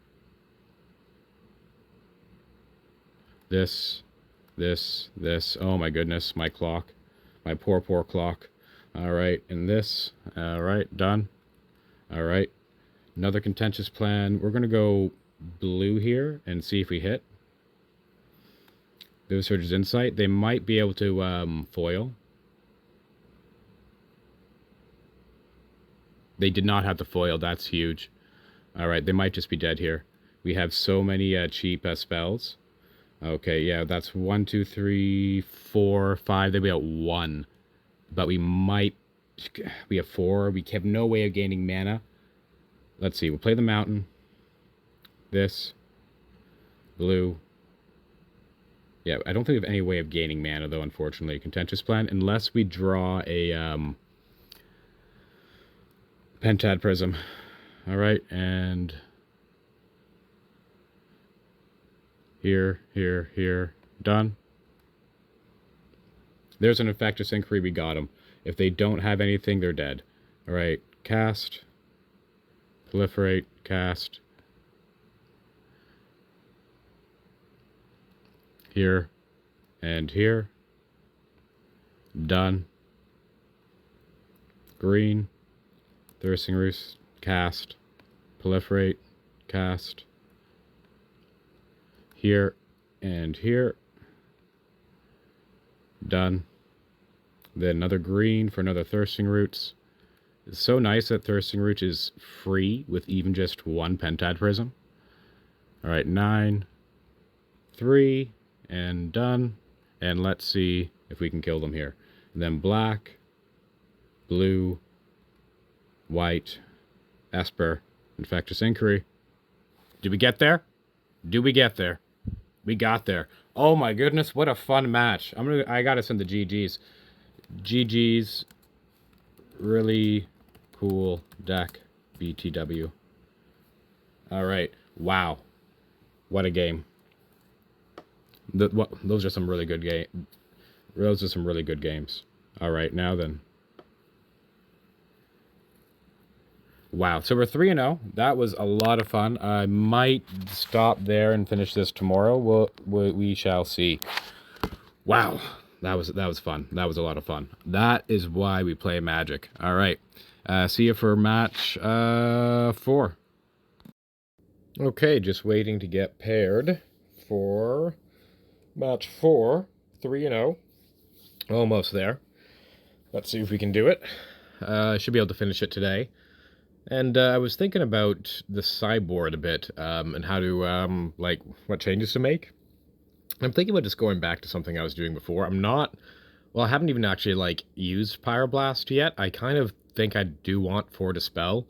This. Oh my goodness, my clock. My poor clock. Alright, and this. Alright, done. Alright. Another Contentious Plan. We're going to go blue here and see if we hit. Vivid Surge's Insight. They might be able to foil. They did not have the foil. That's huge. Alright, they might just be dead here. We have so many cheap spells. Okay, yeah, that's 1, 2, 3, 4, 5. Then we have 1. But we have 4. We have no way of gaining mana. Let's see, we'll play the mountain. This. Blue. Yeah, I don't think we have any way of gaining mana, though, unfortunately. Contentious Plan, unless we draw a Pentad Prism. Alright, and here, done. There's an Infectious Inquiry, we got them. If they don't have anything, they're dead. Alright, cast, proliferate, cast. Here, and here. Done. Green, Thirsting Roost, cast, proliferate, cast. Here and here. Done. Then another green for another Thirsting Roots. It's so nice that Thirsting Roots is free with even just one Pentad Prism. Alright, 9, 3, and done. And let's see if we can kill them here. And then black, blue, white, Esper, Infectious Inquiry. Did we get there? Did we get there? We got there. Oh my goodness, what a fun match. I gotta send the GGs. GGs. Really cool deck. BTW. Alright. Wow. What a game. Those are some really good games. Alright, now then. Wow, so we're 3-0. That was a lot of fun. I might stop there and finish this tomorrow. We shall see. Wow, that was fun. That was a lot of fun. That is why we play Magic. All right, see you for match 4. Okay, just waiting to get paired for match 4. 3-0. Almost there. Let's see if we can do it. I should be able to finish it today. And I was thinking about the sideboard a bit, and how to, like, what changes to make. I'm thinking about just going back to something I was doing before. I haven't even actually, like, used Pyroblast yet. I kind of think I do want 4 Dispel.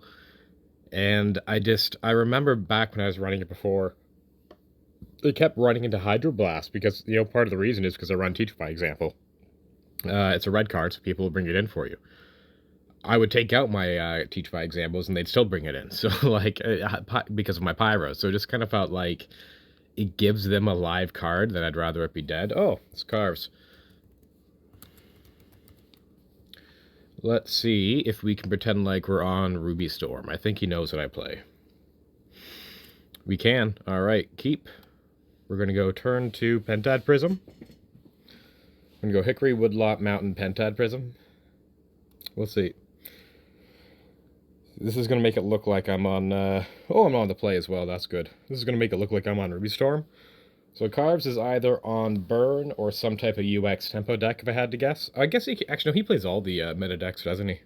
And I remember back when I was running it before, I kept running into Hydroblast because, part of the reason is because I run Teach by Example. It's a red card, so people will bring it in for you. I would take out my Teach by Examples, and they'd still bring it in. So, like, because of my Pyro. So it just kind of felt like it gives them a live card that I'd rather it be dead. Oh, it's Carves. Let's see if we can pretend like we're on Ruby Storm. I think he knows what I play. We can. All right, keep. We're going to go turn 2 Pentad Prism. I'm going to go Hickory, Woodlot, Mountain, Pentad Prism. We'll see. This is going to make it look like I'm on, I'm on the play as well. That's good. This is going to make it look like I'm on Ruby Storm. So Carves is either on Burn or some type of UX tempo deck, if I had to guess. I guess actually, no, he plays all the meta decks, doesn't he?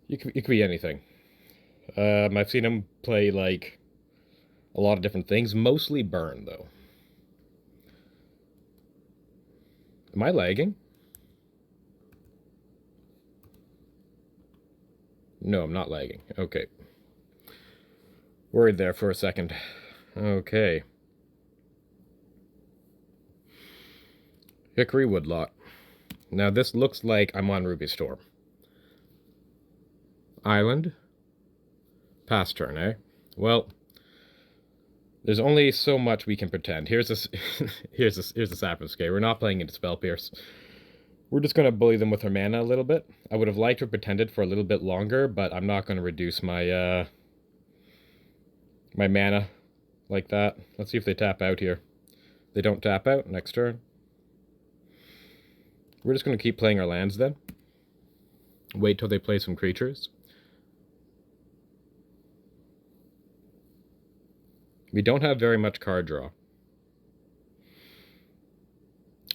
It could be anything. I've seen him play, like, a lot of different things. Mostly Burn, though. Am I lagging? No, I'm not lagging. Okay. Worried there for a second. Okay. Hickory Woodlot. Now this looks like I'm on Ruby Storm. Island. Pass turn, eh? Well, there's only so much we can pretend. Here's the Sapphire's Scale. We're not playing into Spell Pierce. We're just going to bully them with our mana a little bit. I would have liked to have pretended for a little bit longer, but I'm not going to reduce my my mana like that. Let's see if they tap out here. They don't tap out. Next turn. We're just going to keep playing our lands then. Wait till they play some creatures. We don't have very much card draw.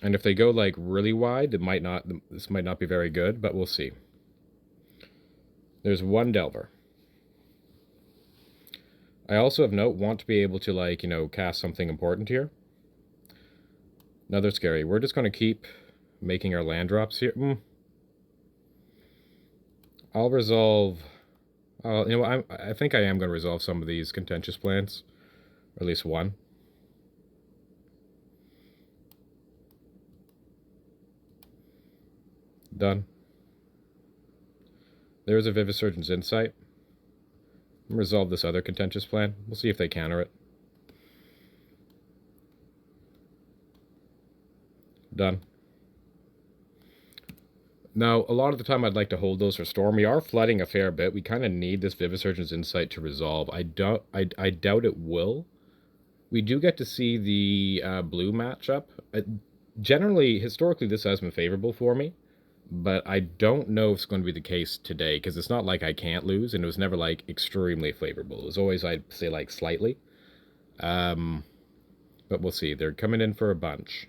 And if they go, like, really wide, this might not be very good, but we'll see. There's 1 Delver. I also want to be able to, like, cast something important here. Another scary. We're just going to keep making our land drops here. I'll resolve... I think I am going to resolve some of these contentious plans. Or at least one. Done. There's a Vivisurgeon's Insight. I'm resolve this other contentious plan. We'll see if they counter it. Done. Now, a lot of the time I'd like to hold those for Storm. We are flooding a fair bit. We kind of need this Vivisurgeon's Insight to resolve. I doubt it will. We do get to see the blue matchup. Generally, historically, this has been favorable for me. But I don't know if it's going to be the case today, because it's not like I can't lose, and it was never, like, extremely favorable. It was always, I'd say, like, slightly. But we'll see. They're coming in for a bunch.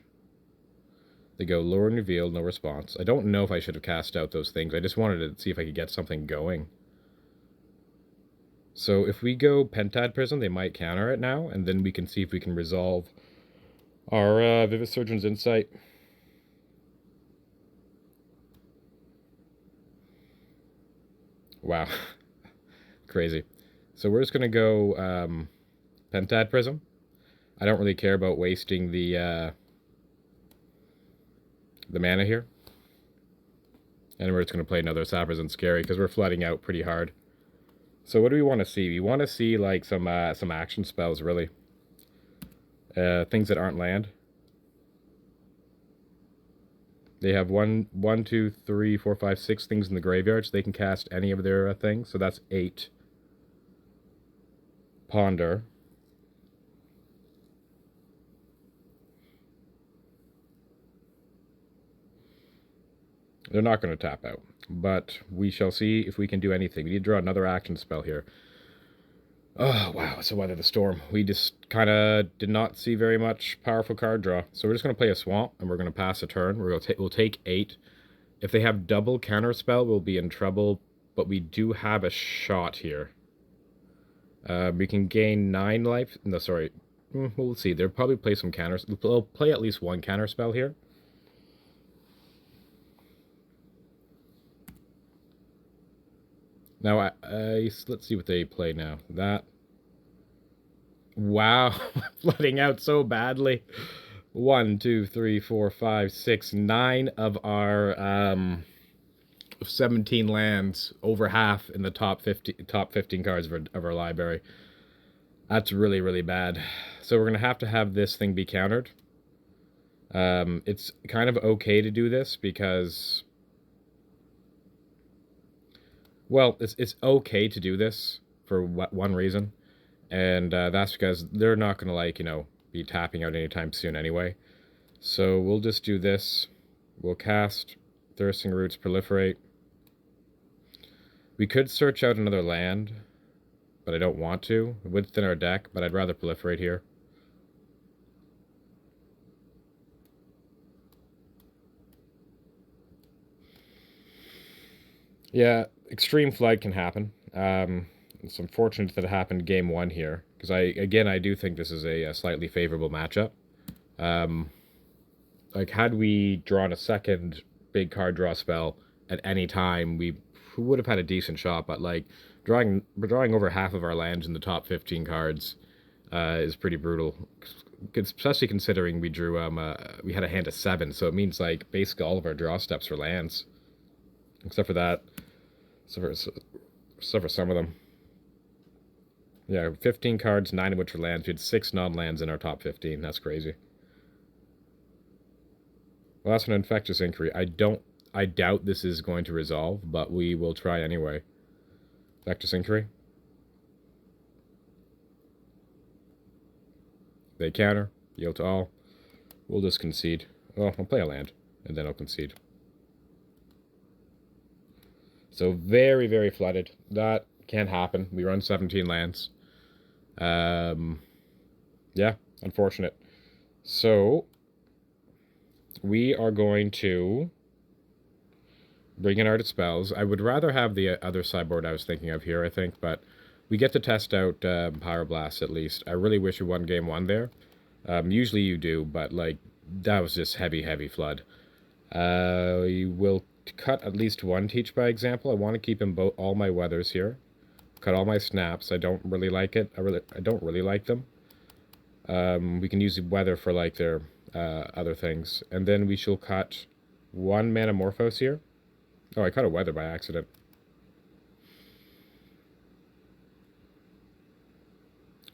They go lower and revealed, no response. I don't know if I should have cast out those things. I just wanted to see if I could get something going. So if we go Pentad Prism, they might counter it now, and then we can see if we can resolve our Vivid Surgeon's Insight. Wow. Crazy. So we're just going to go Pentad Prism. I don't really care about wasting the mana here. And we're just going to play another Sappers and Scary because we're flooding out pretty hard. So what do we want to see? We want to see like some action spells, really. Things that aren't land. They have 1, 2, 3, 4, 5, 6 things in the graveyard, so they can cast any of their things. So that's 8. Ponder. They're not going to tap out, but we shall see if we can do anything. We need to draw another action spell here. Oh, wow, it's a Weather the Storm. We just kind of did not see very much powerful card draw. So we're just going to play a Swamp, and we're going to pass a turn. We'll take 8. If they have double counterspell, we'll be in trouble, but we do have a shot here. We can gain 9 life. No, sorry. We'll see. They'll probably play some counters. They'll play at least one counterspell here. Now, let's see what they play now. That. Wow. Flooding out so badly. 1, 2, 3, 4, 5, 6, 9 of our 17 lands, over half in the top 15 cards of our library. That's really, really bad. So we're going to have this thing be countered. It's kind of okay to do this because... Well, it's okay to do this for one reason, and that's because they're not going to, like, be tapping out anytime soon anyway. So we'll just do this. We'll cast Thirsting Roots, Proliferate. We could search out another land, but I don't want to. It would thin our deck, but I'd rather Proliferate here. Yeah, extreme flood can happen. It's unfortunate that it happened game 1 here, because I do think this is a slightly favorable matchup. Like, had we drawn a second big card draw spell at any time, we would have had a decent shot, but like drawing over half of our lands in the top 15 cards is pretty brutal, especially considering we drew we had a hand of 7, so it means like basically all of our draw steps are lands, except for that. Except for some of them. Yeah, 15 cards, 9 of which are lands. We had 6 non-lands in our top 15. That's crazy. Well, that's an Infectious Inquiry. I doubt this is going to resolve, but we will try anyway. Infectious Inquiry. They counter. Yield to all. We'll just concede. Oh, I'll play a land, and then I'll concede. So very, very flooded. That can't happen. We run 17 lands. Yeah, unfortunate. So we are going to bring in our dispels. I would rather have the other sideboard I was thinking of here, I think, but we get to test out Pyroblast at least. I really wish we won game 1 there. Usually you do, but like that was just heavy, heavy flood. We will cut at least one Teach by Example. I want to keep in all my weathers here. Cut all my snaps. I don't really like it. I don't really like them. We can use the weather for like their other things. And then we shall cut 1 Manamorphose here. Oh, I cut a weather by accident.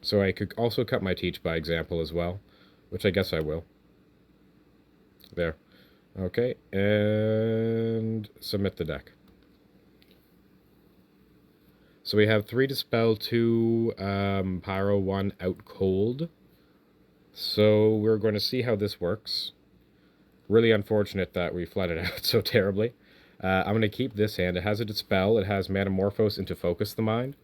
So I could also cut my Teach by Example as well, which I guess I will. There. Okay, and submit the deck. So we have 3 Dispel, 2 Pyro, 1 Out Cold. So we're going to see how this works. Really unfortunate that we flooded out so terribly. I'm going to keep this hand. It has a Dispel. It has Manamorphose into Focus the Mind.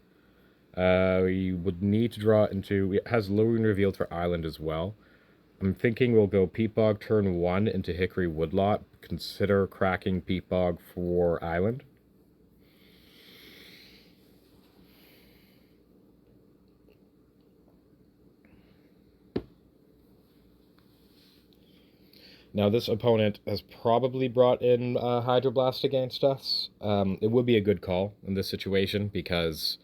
We would need to draw into... It has Lowering Revealed for Island as well. I'm thinking we'll go Peat Bog turn 1 into Hickory Woodlot. Consider cracking Peat Bog for Island. Now, this opponent has probably brought in Hydroblast against us. It would be a good call in this situation because,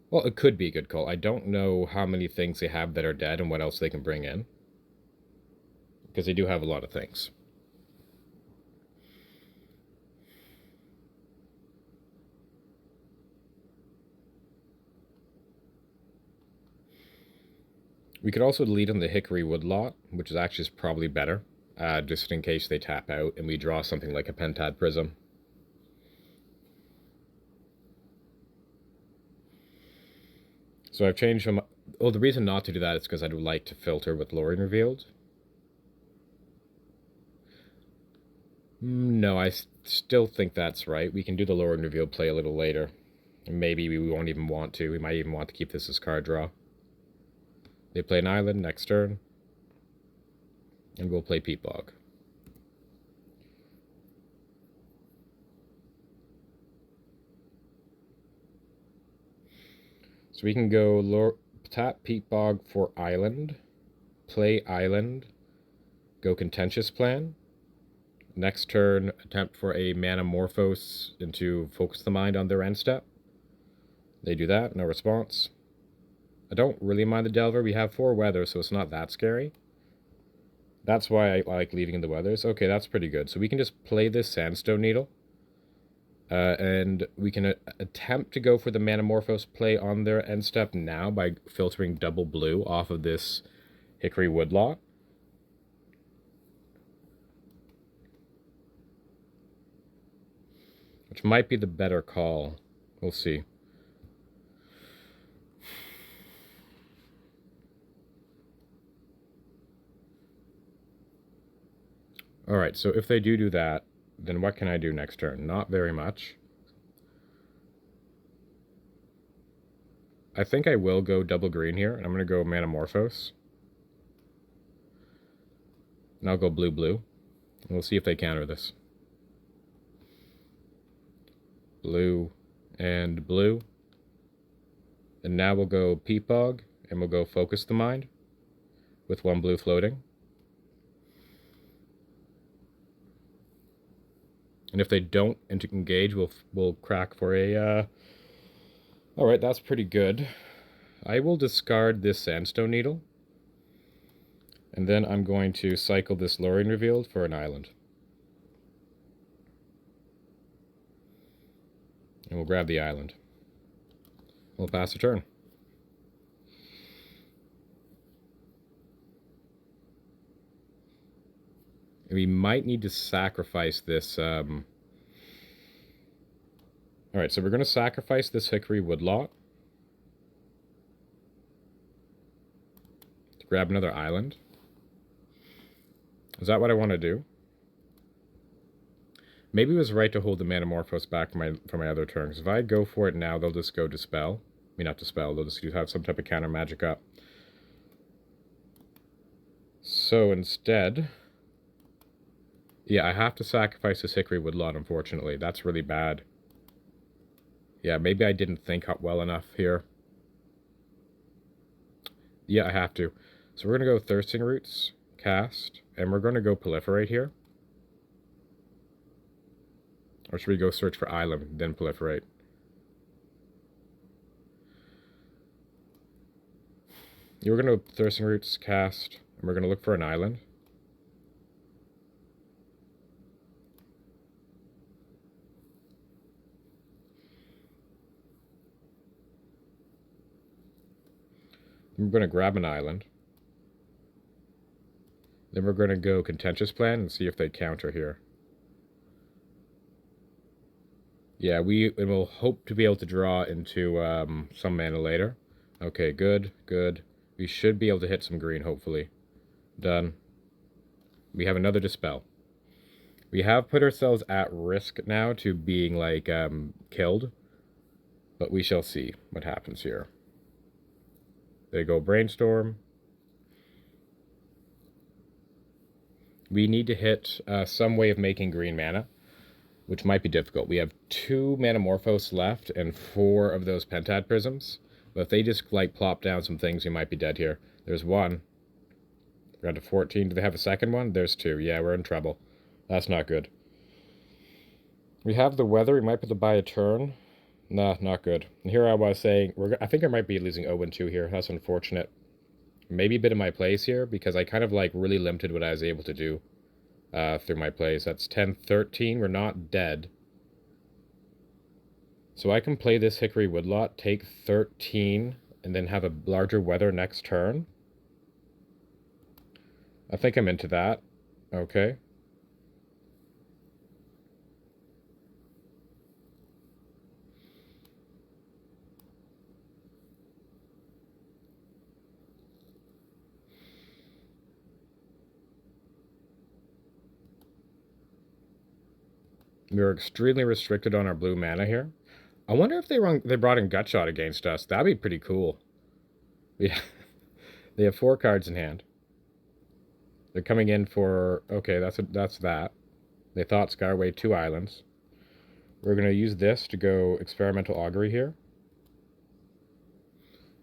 well, it could be a good call. I don't know how many things they have that are dead and what else they can bring in, because they do have a lot of things. We could also lead on the Hickory Woodlot, which is actually probably better, just in case they tap out and we draw something like a Pentad Prism. So I've changed them. Well, the reason not to do that is because I'd like to filter with Lorien Revealed. No, I still think that's right. We can do the Lorien Revealed play a little later. Maybe we won't even want to. We might even want to keep this as card draw. They play an island next turn. And we'll play Peat Bog. So we can go tap Peat Bog for island. Play island. Go Contentious Plan. Next turn, attempt for a Manamorphose into Focus the Mind on their end step. They do that, no response. I don't really mind the Delver. We have 4 weather, so it's not that scary. That's why I like leaving in the weathers. Okay, that's pretty good. So we can just play this Sandstone Needle. And we can attempt to go for the Manamorphose play on their end step now by filtering double blue off of this Hickory Woodlot. Which might be the better call. We'll see. Alright, so if they do that, then what can I do next turn? Not very much. I think I will go double green here, and I'm going to go Manamorphose. And I'll go blue. And we'll see if they counter this. Blue and blue. And now we'll go Peat Bog, and we'll go Focus the Mind with 1 blue floating. And if they don't engage, we'll crack for a... Alright, that's pretty good. I will discard this Sandstone Needle. And then I'm going to cycle this Lorien Revealed for an island. And we'll grab the island. We'll pass the turn. And we might need to sacrifice this... Alright, so we're going to sacrifice this Hickory Woodlot to grab another island. Is that what I want to do? Maybe it was right to hold the Manamorphose back for my other turns. If I go for it now, they'll just go Dispel. I mean, not Dispel, they'll just have some type of counter magic up. So instead... Yeah, I have to sacrifice this Hickory Woodlot, unfortunately. That's really bad. Yeah, maybe I didn't think well enough here. Yeah, I have to. So we're going to go Thirsting Roots, cast, and we're going to go Proliferate here. Or should we go search for Island, then Proliferate? Yeah, we're going to go Thirsting Roots, cast, and we're going to look for an island. We're going to grab an island. Then we're going to go Contentious Plan and see if they counter here. Yeah, we'll hope to be able to draw into some mana later. Okay, good. We should be able to hit some green, hopefully. Done. We have another Dispel. We have put ourselves at risk now to being, like, killed. But we shall see what happens here. They go Brainstorm. we need to hit some way of making green mana, which might be difficult. We have 2 Manamorphose left and 4 of those Pentad Prisms. But if they just, like, plop down some things, we might be dead here. There's 1. We're down to 14. Do they have a second one? There's 2. Yeah, we're in trouble. That's not good. We have the weather. We might be able to buy a turn. Nah, not good. And here I was saying, I think I might be losing 0-2 here. That's unfortunate. Maybe a bit of my plays here, because I kind of, like, really limited what I was able to do through my plays. That's 10-13. We're not dead. So I can play this Hickory Woodlot, take 13, and then have a larger weather next turn. I think I'm into that. Okay. We're extremely restricted on our blue mana here. I wonder if they brought in Gutshot against us. That'd be pretty cool. Yeah. They have 4 cards in hand. They're coming in for... Okay, that's that. They thought Skyway 2 islands. We're going to use this to go Experimental Augury here.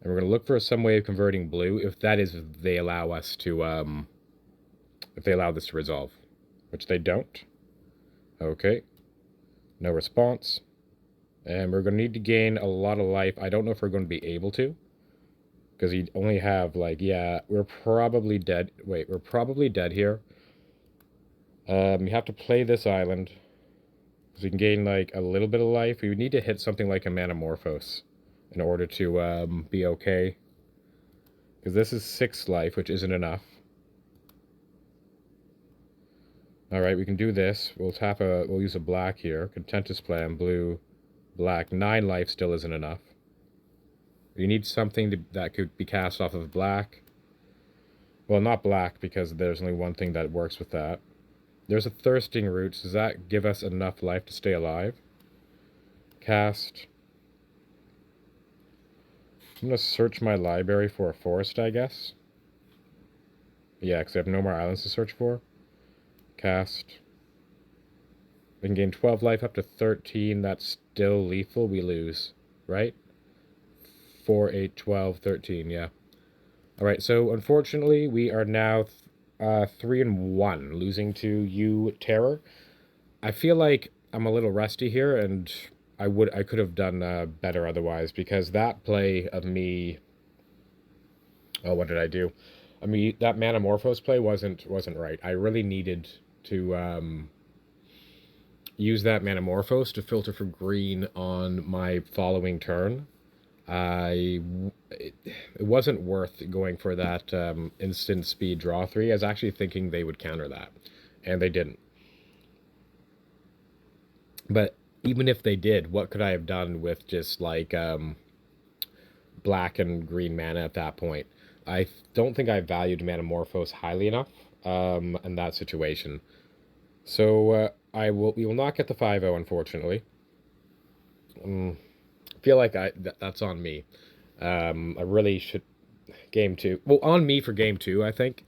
And we're going to look for some way of converting blue, if that is, if they allow us to, if they allow this to resolve. Which they don't. Okay. No response. And we're going to need to gain a lot of life. I don't know if we're going to be able to. Because you only have, like, yeah, we're probably dead. Wait, we're probably dead here. You have to play this island. So you can gain, like, a little bit of life. We would need to hit something like a Manamorphose in order to be okay. Because this is 6 life, which isn't enough. Alright, we can do this. We'll use a black here. Contentious Plan, blue, black. 9 life still isn't enough. You need something that could be cast off of black. Well, not black, because there's only one thing that works with that. There's a Thirsting Roots. Does that give us enough life to stay alive? Cast. I'm going to search my library for a forest, I guess. Yeah, because I have no more islands to search for. Cast. We can gain 12 life up to 13. That's still lethal. We lose, right? 4, 8, 12, 13, yeah. Alright, so unfortunately, we are now 3-1, losing to you, Terror. I feel like I'm a little rusty here, and I could have done better otherwise, because that play of me... Oh, what did I do? I mean, that Manamorphose play wasn't right. I really needed to use that Manamorphose to filter for green on my following turn. It wasn't worth going for that instant speed draw 3. I was actually thinking they would counter that, and they didn't. But even if they did, what could I have done with just, like, black and green mana at that point? I don't think I valued Manamorphose highly enough in that situation. So we will not get the 5-0, unfortunately. I feel like that's on me. I really should... Game 2. Well, on me for Game 2, I think.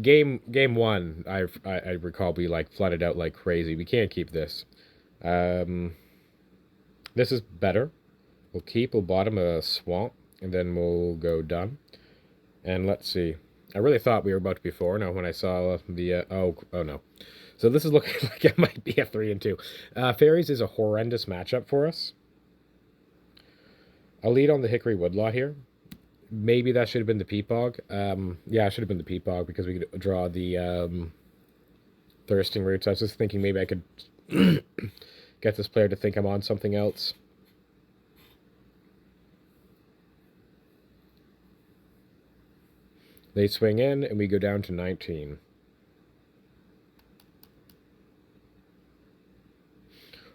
Game 1, I recall we, like, flooded out like crazy. We can't keep this. This is better. We'll bottom a swamp, and then we'll go done. And let's see. I really thought we were about to be 4. When I saw the... oh no. So this is looking like it might be a 3-2. Fairies is a horrendous matchup for us. I'll lead on the Hickory Woodlot here. Maybe that should have been the Peepog. Yeah, it should have been the Peepog, because we could draw the Thirsting Roots. I was just thinking maybe I could get this player to think I'm on something else. They swing in, and we go down to 19.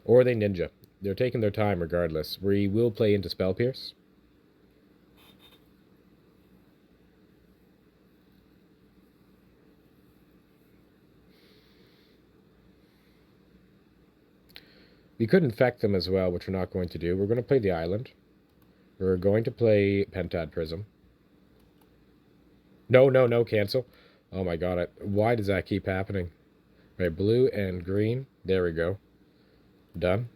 Or they ninja. They're taking their time regardless. We will play into Spell Pierce. We could infect them as well, which we're not going to do. We're going to play the island. We're going to play Pentad Prism. No, cancel. Oh my god, why does that keep happening? Right, blue and green. There we go. Done.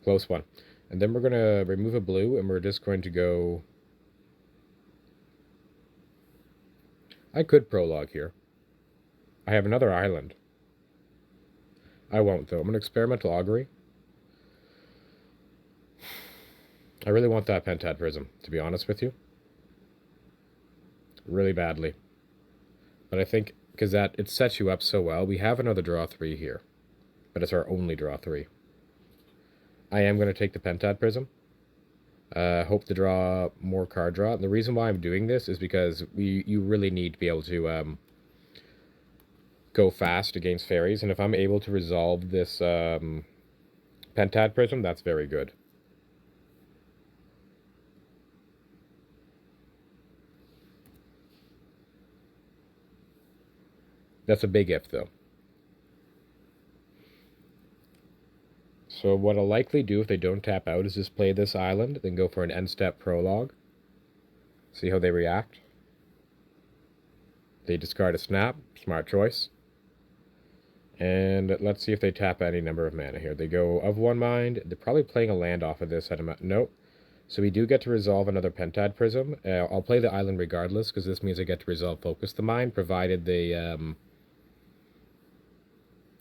Close one. And then we're going to remove a blue, and we're just going to go... I could prologue here. I have another island. I won't, though. I'm going to experimental augury. I really want that pentad prism, to be honest with you. Really badly. But I think, because that it sets you up so well, we have another draw 3 here. But it's our only draw 3. I am going to take the pentad prism. Hope to draw more card draw. And the reason why I'm doing this is because you really need to be able to go fast against fairies. And if I'm able to resolve this pentad prism, that's very good. That's a big if, though. So what I'll likely do if they don't tap out is just play this island, then go for an end-step prologue. See how they react. They discard a snap. Smart choice. And let's see if they tap any number of mana here. They go of one mind. They're probably playing a land off of this. Nope. So we do get to resolve another pentad prism. I'll play the island regardless, because this means I get to resolve focus the mind, provided they...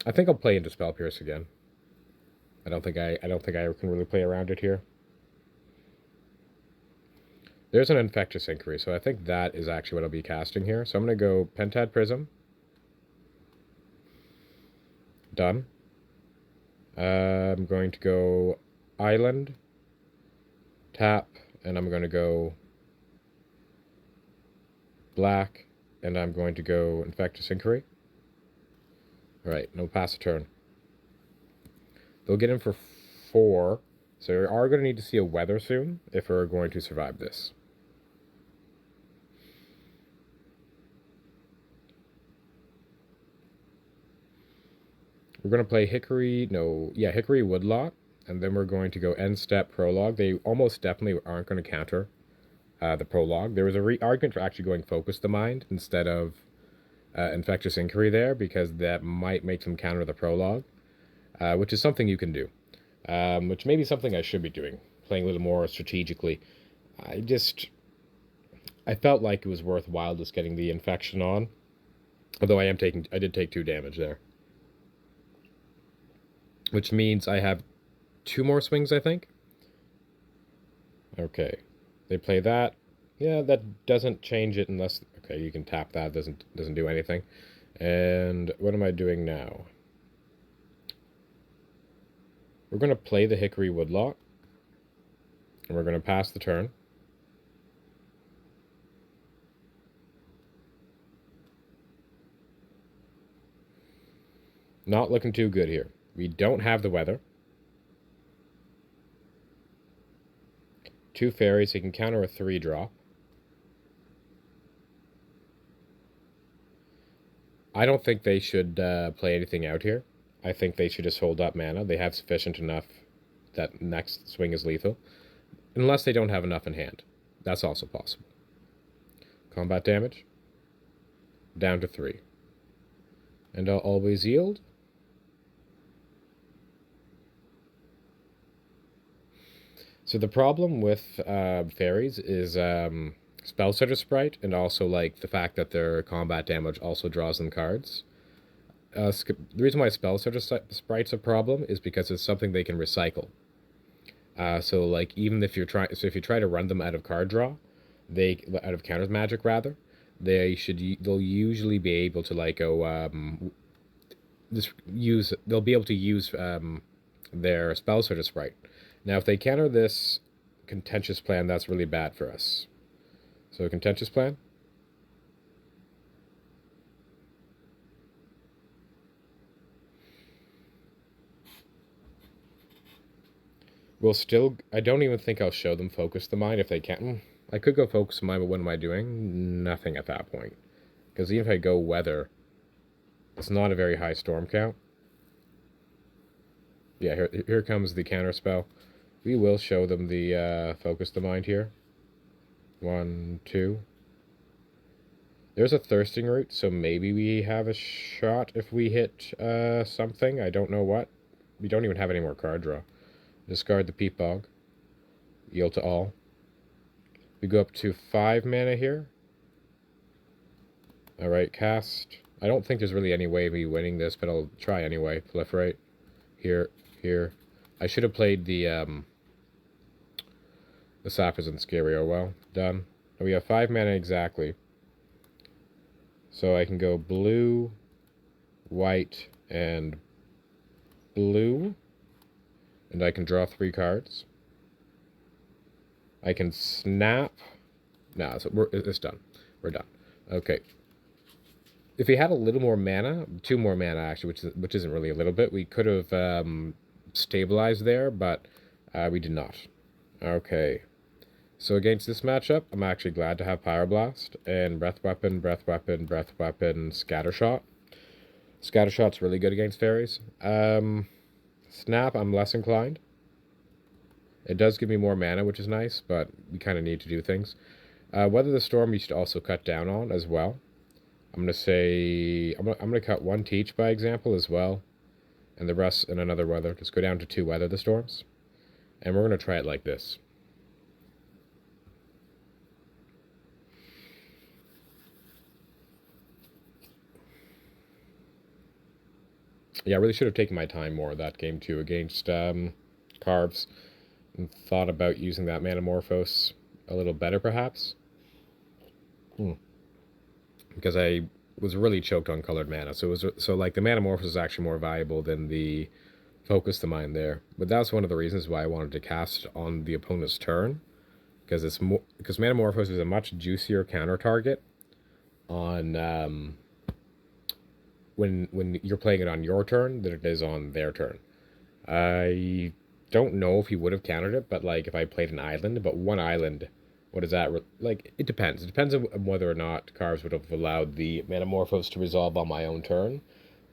I think I'll play into Spell Pierce again. I don't think I can really play around it here. There's an Infectious Inquiry, so I think that is actually what I'll be casting here. So I'm going to go Pentad Prism. Done. I'm going to go Island. Tap. And I'm going to go black. And I'm going to go Infectious Inquiry. Alright, no pass a turn. They'll get in for 4. So we are going to need to see a weather soon if we're going to survive this. We're going to play Hickory Woodlot, and then we're going to go end step prologue. They almost definitely aren't going to counter the prologue. There was a argument for actually going Focus the Mind instead of Infectious Inquiry there, because that might make them counter the prologue, which is something you can do, which may be something I should be doing, playing a little more strategically. I felt like it was worthwhile just getting the infection on, although I did take 2 damage there. Which means I have 2 more swings, I think. Okay. They play that. Yeah, that doesn't change it unless... Okay, you can tap that. Doesn't do anything. And what am I doing now? We're going to play the Hickory Woodlot. And we're going to pass the turn. Not looking too good here. We don't have the weather. 2 fairies, he can counter a 3-drop. I don't think they should play anything out here. I think they should just hold up mana. They have sufficient enough that next swing is lethal. Unless they don't have enough in hand. That's also possible. Combat damage. Down to 3. And I'll always yield. So the problem with fairies is Spellsetter Sprite, and also like the fact that their combat damage also draws them cards. The reason why Spellsetter Sprite's a problem is because it's something they can recycle. So like even if you try to run them out of card draw, out of counter magic rather, they'll usually be able to like go they'll be able to use their Spellsetter Sprite. Now, if they counter this Contentious Plan, that's really bad for us. So, Contentious Plan. We'll still... I don't even think I'll show them Focus the Mind if they can't. I could go Focus the Mind, but what am I doing? Nothing at that point. Because even if I go Weather, it's not a very high storm count. Yeah, here comes the counter spell. We will show them the Focus the Mind here. 1, 2. There's a thirsting root, so maybe we have a shot if we hit something. I don't know what. We don't even have any more card draw. Discard the peat bog. Yield to all. We go up to 5 mana here. Alright, cast. I don't think there's really any way of me winning this, but I'll try anyway. Proliferate. Here, here. I should have played the sap isn't scary. Oh well. Done. And we have 5 mana exactly. So I can go blue, white, and blue. And I can draw 3 cards. I can snap. Nah, so it's done. We're done. Okay. If we had a little more mana, 2 more mana actually, which isn't really a little bit, we could have stabilized there, but we did not. Okay. So against this matchup, I'm actually glad to have Pyroblast and Breath Weapon, Breath Weapon, Breath Weapon, Scattershot. Scattershot's really good against fairies. Snap, I'm less inclined. It does give me more mana, which is nice, but we kind of need to do things. Weather the Storm, you should also cut down on as well. I'm going to say... I'm going to cut 1 Teach by example as well. And the rest in another weather. Just go down to 2 Weather the Storms. And we're going to try it like this. Yeah, I really should have taken my time more that game too against Carves. And thought about using that Manamorphose a little better perhaps. Because I was really choked on colored mana. So like the Manamorphose is actually more valuable than the Focus the Mind there. But that's one of the reasons why I wanted to cast on the opponent's turn. Because Manamorphose is a much juicier counter target on when you're playing it on your turn than it is on their turn. I don't know if he would have countered it, but like if I played an island, but 1 island, what is that? Like, it depends. It depends on whether or not Carves would have allowed the Manamorphose to resolve on my own turn,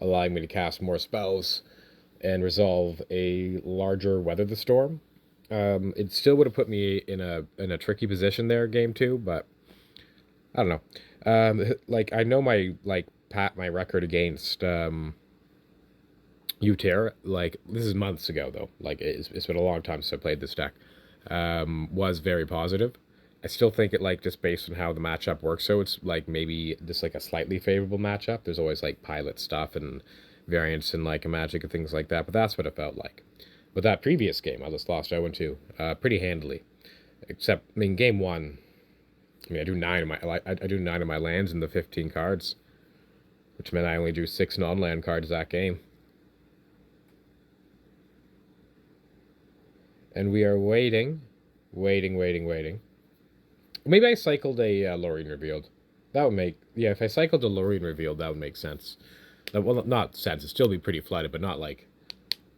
allowing me to cast more spells and resolve a larger Weather the Storm. It still would have put me in a tricky position there, game 2, but I don't know. Like I know my my record against Uter, like this is months ago though. Like it's been a long time since I played this deck. Was very positive. I still think it like just based on how the matchup works. So it's like maybe just like a slightly favorable matchup. There's always like pilot stuff and variants and like a magic and things like that. But that's what it felt like. But that previous game, I just lost 0-2 pretty handily. Except I mean, game 1. I mean, I do 9 of my lands in the 15 cards, which meant I only drew 6 non-land cards that game. And we are waiting. Maybe I cycled a Lorien Revealed. That would make... Yeah, if I cycled a Lorien Revealed, that would make sense. Well, not sense. It'd still be pretty flooded, but not, like,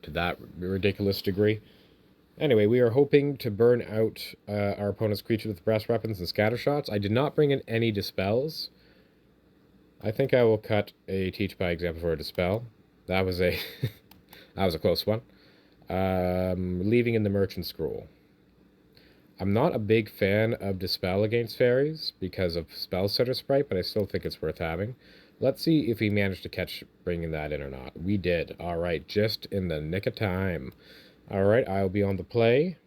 to that ridiculous degree. Anyway, we are hoping to burn out our opponent's creature with breast weapons and scatter shots. I did not bring in any dispels. I think I will cut a Teach by example for a dispel. That was a... that was a close one. Leaving in the Merchant Scroll. I'm not a big fan of Dispel against fairies because of Spell Setter Sprite, but I still think it's worth having. Let's see if we managed to catch bringing that in or not. We did. All right, just in the nick of time. All right, I'll be on the play.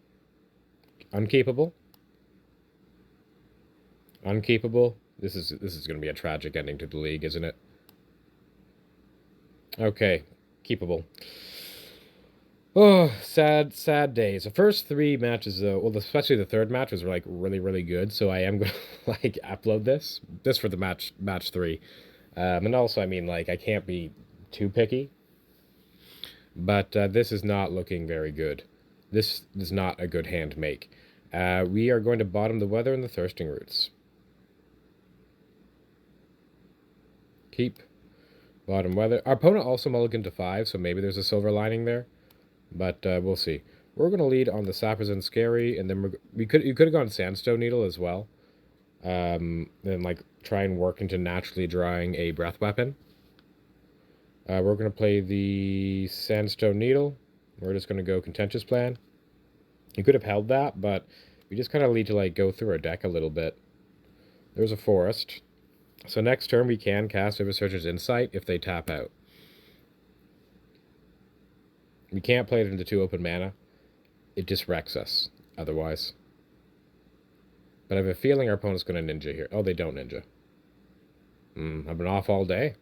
Uncapable. Uncapable. This is going to be a tragic ending to the league, isn't it? Okay, keepable. Oh, sad days. The first 3 matches, though, well, especially the 3rd match was like really good. So I am gonna like upload this for the match 3, and also I mean like I can't be too picky, but this is not looking very good. This is not a good hand to make. We are going to bottom the Weather and the Thirsting Roots. Keep. Bottom Weather. Our opponent also mulliganed to 5, so maybe there's a silver lining there. But we'll see. We're going to lead on the Sappers and Scary, and then you could have gone Sandstone Needle as well. Then like try and work into naturally drawing a Breath Weapon. We're going to play the Sandstone Needle. We're just going to go Contentious Plan. You could have held that, but we just kind of need to like go through our deck a little bit. There's a Forest. So next turn we can cast Vivisearcher's Insight if they tap out. We can't play it into 2 open mana. It just wrecks us otherwise. But I have a feeling our opponent's going to ninja here. Oh, they don't ninja. I've been off all day.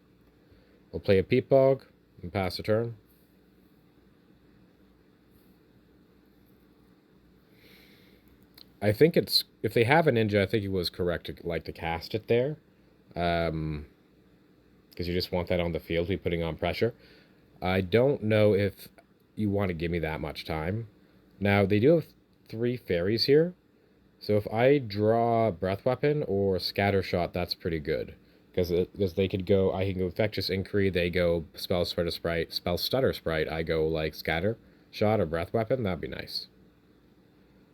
We'll play a Peat Bog and pass the turn. I think it's... If they have a ninja, I think it was correct to cast it there. Because you just want that on the field to be putting on pressure. I don't know if you want to give me that much time. Now, they do have 3 fairies here. So if I draw Breath Weapon or Scatter Shot, that's pretty good. Because they could go... I can go Infectious Inquiry, they go Spell Stutter Sprite, I go, like, Scatter Shot or Breath Weapon. That'd be nice.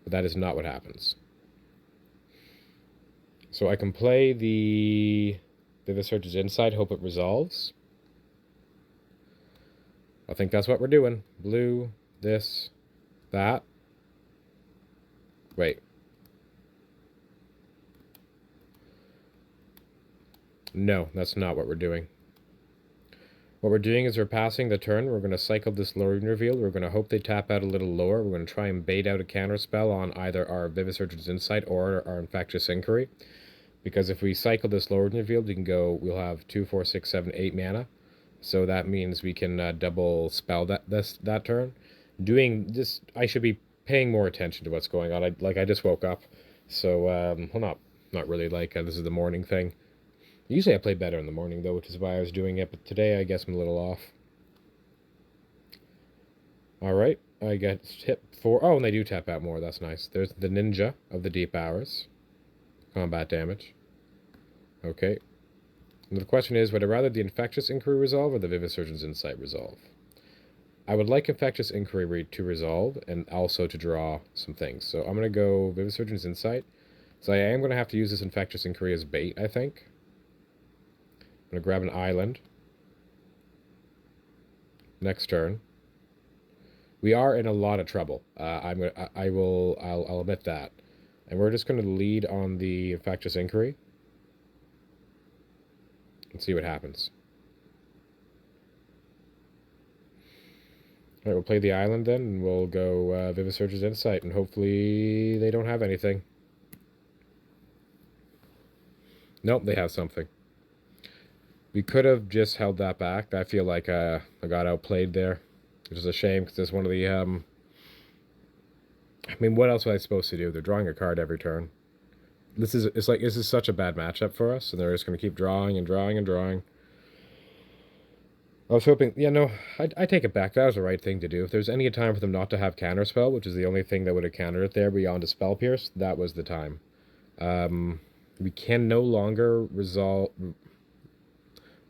But that is not what happens. So I can play the Vivisearcher's Insight, hope it resolves. I think that's what we're doing. Blue, this, that. Wait. No, that's not what we're doing. What we're doing is we're passing the turn. We're going to cycle this Lorien Reveal. We're going to hope they tap out a little lower. We're going to try and bait out a counterspell on either our Vivisearcher's Insight or our Infectious Inquiry. Because if we cycle this Lorien Reveal, we'll have 2, 4, 6, 7, 8 mana. So that means we can double spell that turn. Doing this, I should be paying more attention to what's going on. I just woke up. So, well, not really this is the morning thing. Usually I play better in the morning, though, which is why I was doing it. But today, I guess I'm a little off. Alright, I get hit for... Oh, and they do tap out more. That's nice. There's the Ninja of the Deep Hours. Combat damage. Okay. And the question is, would I rather the Infectious Inquiry resolve or the Vivisearcher's Insight resolve? I would like Infectious Inquiry to resolve and also to draw some things. So I'm going to go Vivisearcher's Insight. So I am going to have to use this Infectious Inquiry as bait, I think. I'm going to grab an island. Next turn. We are in a lot of trouble. I'll admit that. And we're just going to lead on the Infectious Inquiry. And see what happens. Alright, we'll play the island then, and we'll go Vivisearcher's Insight, and hopefully they don't have anything. Nope, they have something. We could have just held that back. I feel like I got outplayed there, which is a shame, because it's one of the... I mean, what else was I supposed to do? They're drawing a card every turn. This is such a bad matchup for us, and they're just going to keep drawing and drawing and drawing. I was hoping... Yeah, no, I take it back. That was the right thing to do. If there's any time for them not to have Counterspell, which is the only thing that would have countered it there beyond a Spell Pierce, that was the time. We can no longer resolve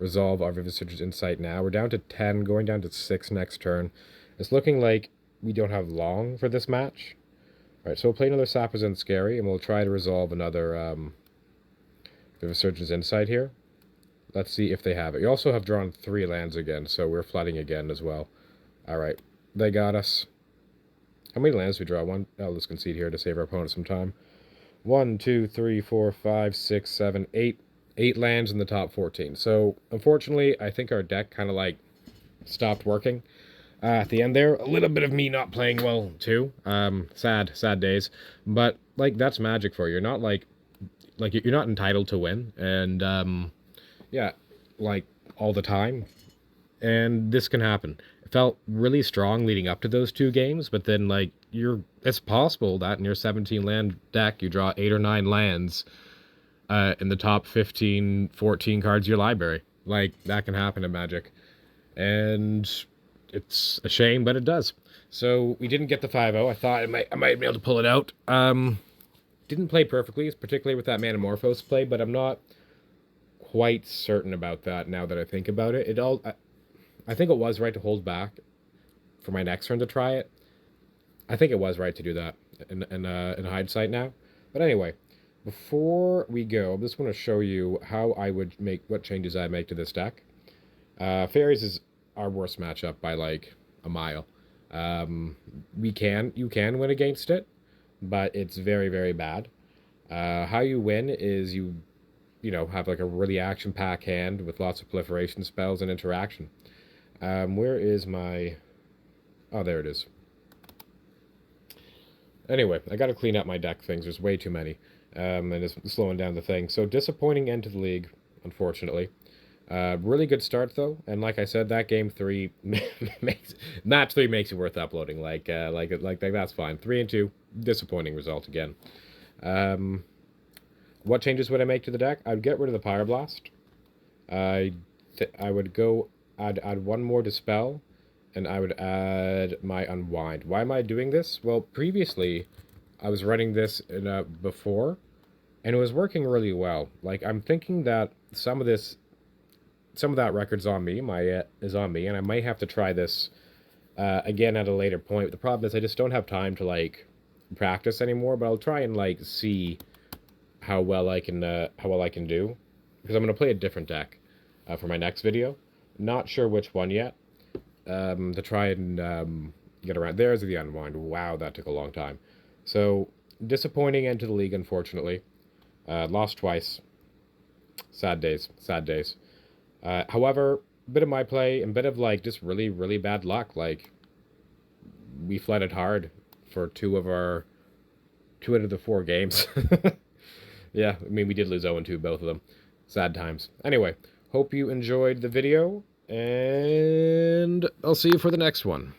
our Vivisearcher's Insight now. We're down to 10, going down to 6 next turn. It's looking like we don't have long for this match. Alright, so we'll play another Sapphire's Scary, and we'll try to resolve another Vivisearcher's Insight here. Let's see if they have it. We also have drawn 3 lands again, so we're flooding again as well. Alright, they got us. How many lands do we draw? One. Oh, let's concede here to save our opponent some time. 1, 2, 3, 4, 5, 6, 7, 8. 8 lands in the top 14. So, unfortunately, I think our deck kind of, stopped working. At the end there, a little bit of me not playing well, too. Sad days. But, that's Magic for you. You're not, you're not entitled to win. And, yeah, all the time. And this can happen. It felt really strong leading up to those 2 games, but then, it's possible that in your 17-land deck, you draw 8 or 9 lands in the top 15, 14 cards of your library. That can happen in Magic. And it's a shame, but it does. So, we didn't get the 5-0. I thought I might be able to pull it out. Didn't play perfectly, particularly with that Manamorphose play, but I'm not quite certain about that now that I think about it. I think it was right to hold back for my next turn to try it. I think it was right to do that in hindsight now. But anyway, before we go, I just want to show you how I would what changes I make to this deck. Fairies is our worst matchup by a mile. You can win against it, but it's very, very bad. How you win is you you know, have like a really action-packed hand with lots of proliferation spells and interaction. Where is my... Oh, there it is. Anyway, I gotta clean up my deck things. There's way too many. And it's slowing down the thing. So disappointing end to the league, unfortunately. Really good start though, and like I said, that game three makes match three makes it worth uploading. Like that's fine. 3-2, disappointing result again. Um, what changes would I make to the deck? I'd get rid of the Pyroblast. I would go. I'd add one more Dispel, and I would add my Unwind. Why am I doing this? Well, previously, I was running this in before, and it was working really well. Like I'm thinking that some of that record's on me. Is on me, and I might have to try this again at a later point. But the problem is I just don't have time to like practice anymore. But I'll try and like see how well I can do, because I'm gonna play a different deck for my next video. Not sure which one yet. To try and get around. There's the Unwind. Wow, that took a long time. So disappointing end to the league, unfortunately. Lost twice. Sad days. Sad days. However, a bit of my play and a bit of like just really, really bad luck. Like we flooded hard for two out of the 4 games. Yeah, I mean we did lose 0-2 both of them. Sad times. Anyway, hope you enjoyed the video, and I'll see you for the next one.